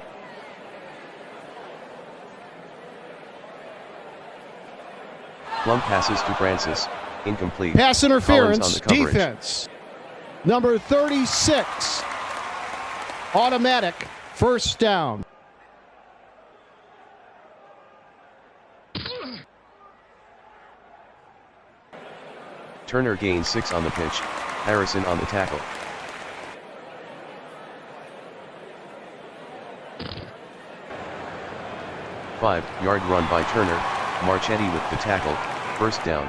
Plum passes to Francis, incomplete. Pass interference, Collins on the coverage. defense. Number 36. Automatic, first down. Turner gains 6 on the pitch, Harrison on the tackle. Five-yard run by Turner, Marchetti with the tackle, first down.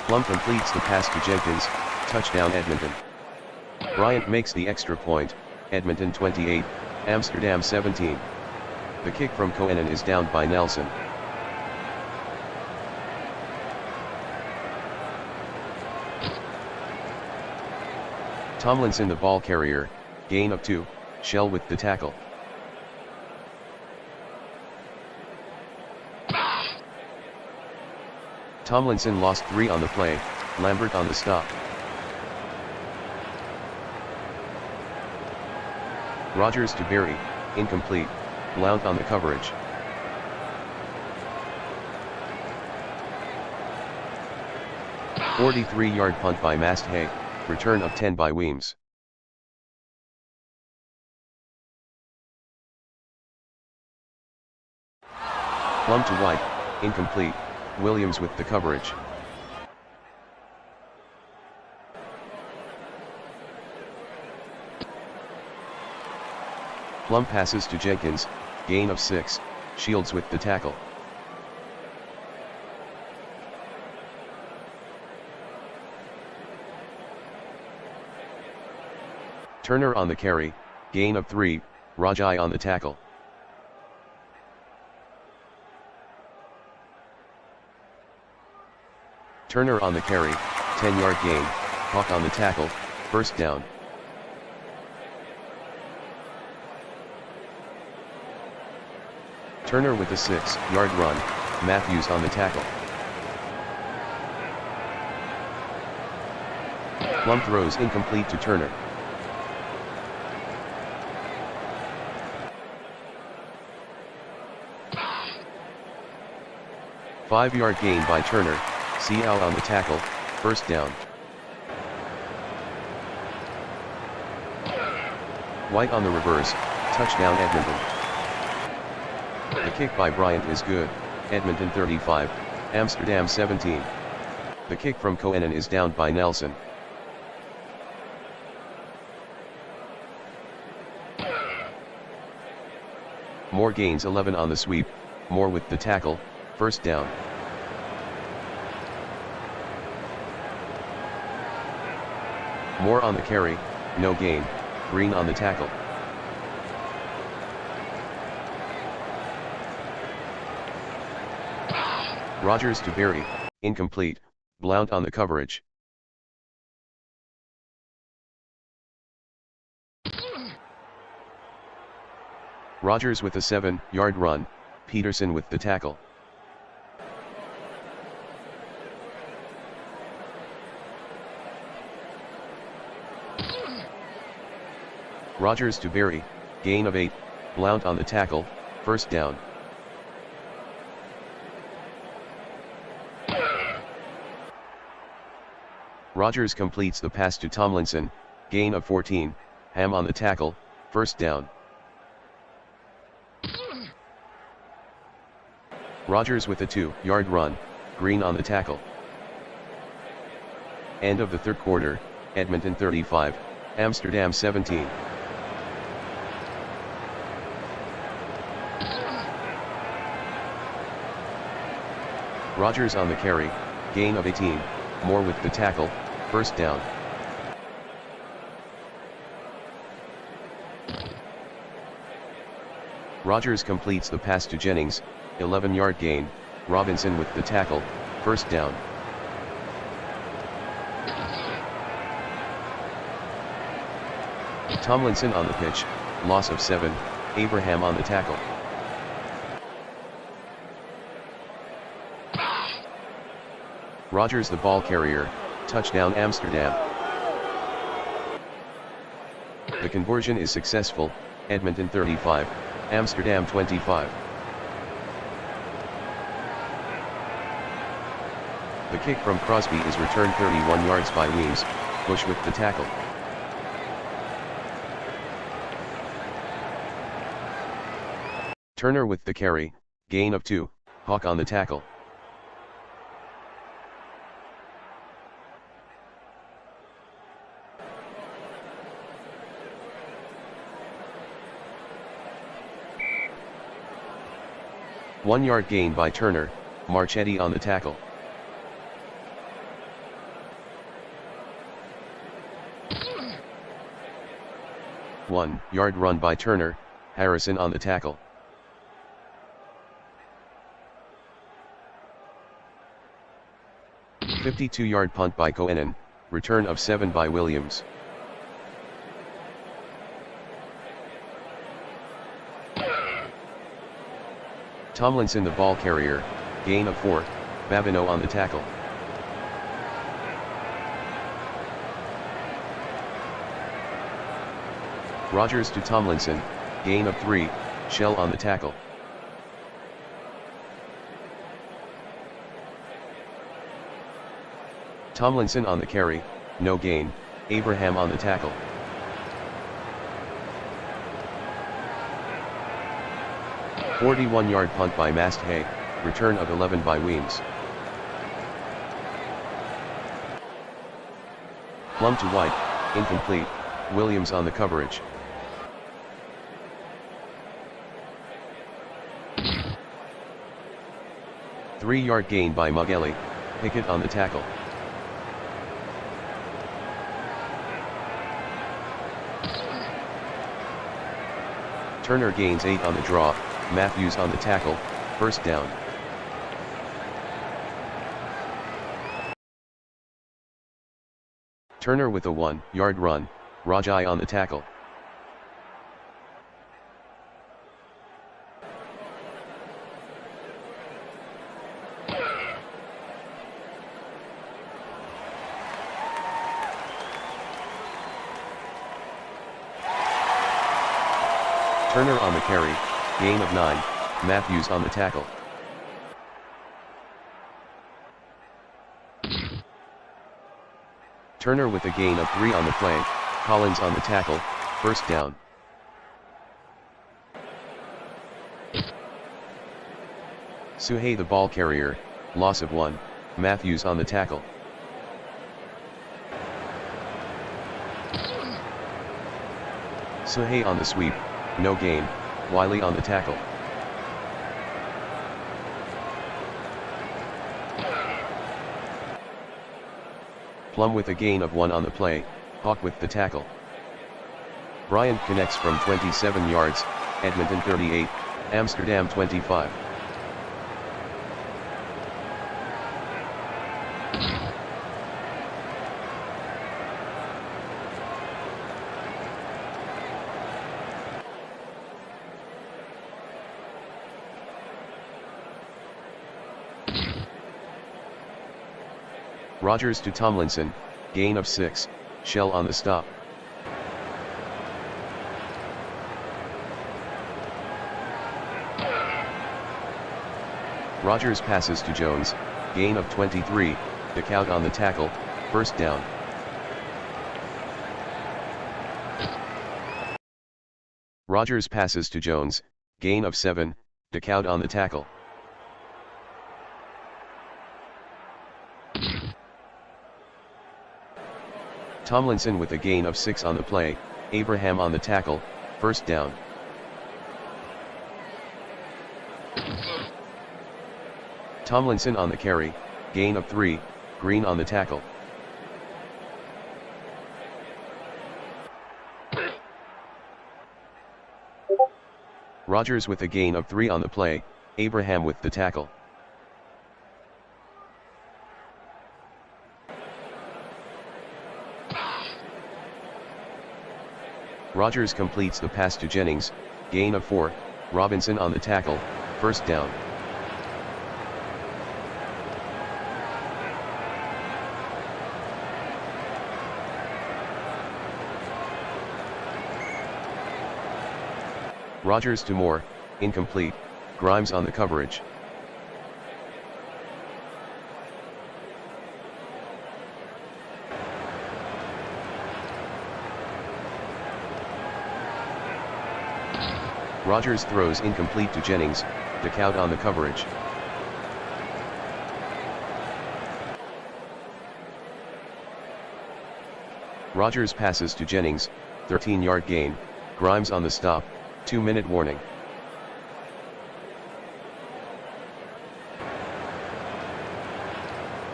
Plum completes the pass to Jenkins, touchdown Edmonton. Bryant makes the extra point, Edmonton 28, Amsterdam 17. The kick from Coenen is downed by Nelson. Tomlinson the ball carrier, gain of 2, Shell with the tackle. Tomlinson lost 3 on the play, Lambert on the stop. Rogers to Berry, incomplete, Blount on the coverage. A 43-yard punt by Masthay, return of 10 by Weems. Plum to White, incomplete, Williams with the coverage. Plum passes to Jenkins, gain of 6, Shields with the tackle. Turner on the carry, gain of 3, Rajai on the tackle. Turner on the carry, 10-yard gain, Hawk on the tackle, first down. Turner with a 6-yard run, Matthews on the tackle. Plum throws incomplete to Turner. Five-yard gain by Turner, Seau on the tackle, first down. White on the reverse, touchdown Edmonton. The kick by Bryant is good, Edmonton 35, Amsterdam 17. The kick from Coenen is downed by Nelson. Moore gains 11 on the sweep, Moore with the tackle, first down. Moore on the carry, no gain, Green on the tackle. Rogers to Berry, incomplete, Blount on the coverage. Rogers with a 7-yard run, Peterson with the tackle. Rogers to Berry, gain of 8, Blount on the tackle, first down. Rogers completes the pass to Tomlinson, gain of 14, Ham on the tackle, first down. Rogers with a 2-yard run, Green on the tackle. End of the third quarter, Edmonton 35, Amsterdam 17. Rogers on the carry, gain of 18, Moore with the tackle, first down. Rogers completes the pass to Jennings, 11-yard gain, Robinson with the tackle, first down. Tomlinson on the pitch, loss of 7, Abraham on the tackle. Rogers the ball carrier, touchdown Amsterdam. The conversion is successful, Edmonton 35, Amsterdam 25. The kick from Crosby is returned 31 yards by Weems, Bush with the tackle. Turner with the carry, gain of 2, Hawk on the tackle. One-yard gain by Turner, Marchetti on the tackle. One-yard run by Turner, Harrison on the tackle. A 52-yard punt by Coenen, return of 7 by Williams. Tomlinson the ball carrier, gain of 4, Babineau on the tackle. Rogers to Tomlinson, gain of 3, Shell on the tackle. Tomlinson on the carry, no gain, Abraham on the tackle. A 41-yard punt by Masthay, return of 11 by Weems. Plum to White, incomplete, Williams on the coverage. A 3-yard gain by Mugelli, Pickett on the tackle. Turner gains 8 on the draw, Matthews on the tackle, first down. Turner with a 1-yard run, Rajai on the tackle. Turner on the carry, gain of 9, Matthews on the tackle. Turner with a gain of 3 on the play, Collins on the tackle, first down. Suhey the ball carrier, loss of 1, Matthews on the tackle. Suhey on the sweep, no gain, Wiley on the tackle. Plum with a gain of 1 on the play, Hawk with the tackle. Bryant connects from 27 yards, Edmonton 38, Amsterdam 25. Rogers to Tomlinson, gain of 6, Shell on the stop. Rogers passes to Jones, gain of 23, Decout on the tackle, first down. Rogers passes to Jones, gain of 7, Decout on the tackle. Tomlinson with a gain of 6 on the play, Abraham on the tackle, first down. Tomlinson on the carry, gain of 3, Green on the tackle. Rogers with a gain of 3 on the play, Abraham with the tackle. Rogers completes the pass to Jennings, gain of 4, Robinson on the tackle, first down. Rogers to Moore, incomplete, Grimes on the coverage. Rogers throws incomplete to Jennings, Ducout on the coverage. Rogers passes to Jennings, 13-yard gain, Grimes on the stop, 2-minute warning.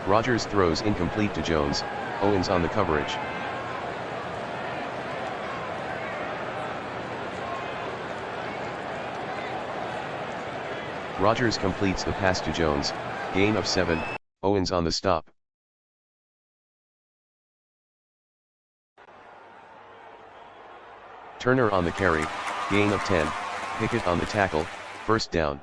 Rogers throws incomplete to Jones, Owens on the coverage. Rogers completes the pass to Jones, gain of 7, Owens on the stop. Turner on the carry, gain of 10, Pickett on the tackle, first down.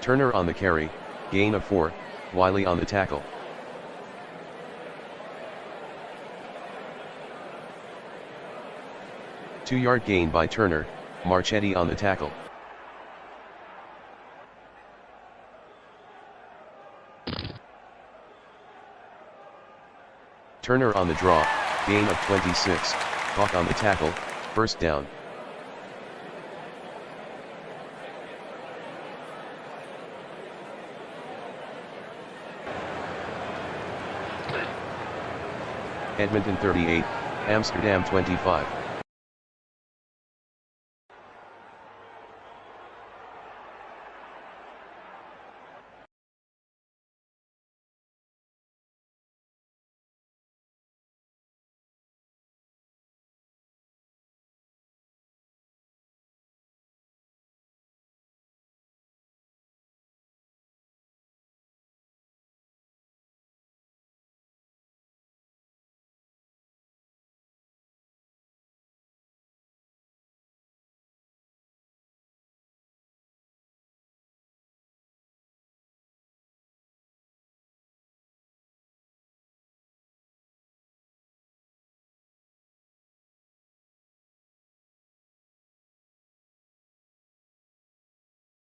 Turner on the carry, gain of 4, Wiley on the tackle. Two-yard gain by Turner, Marchetti on the tackle. Turner on the draw, gain of 26, Hawk on the tackle, first down. Edmonton 38, Amsterdam 25.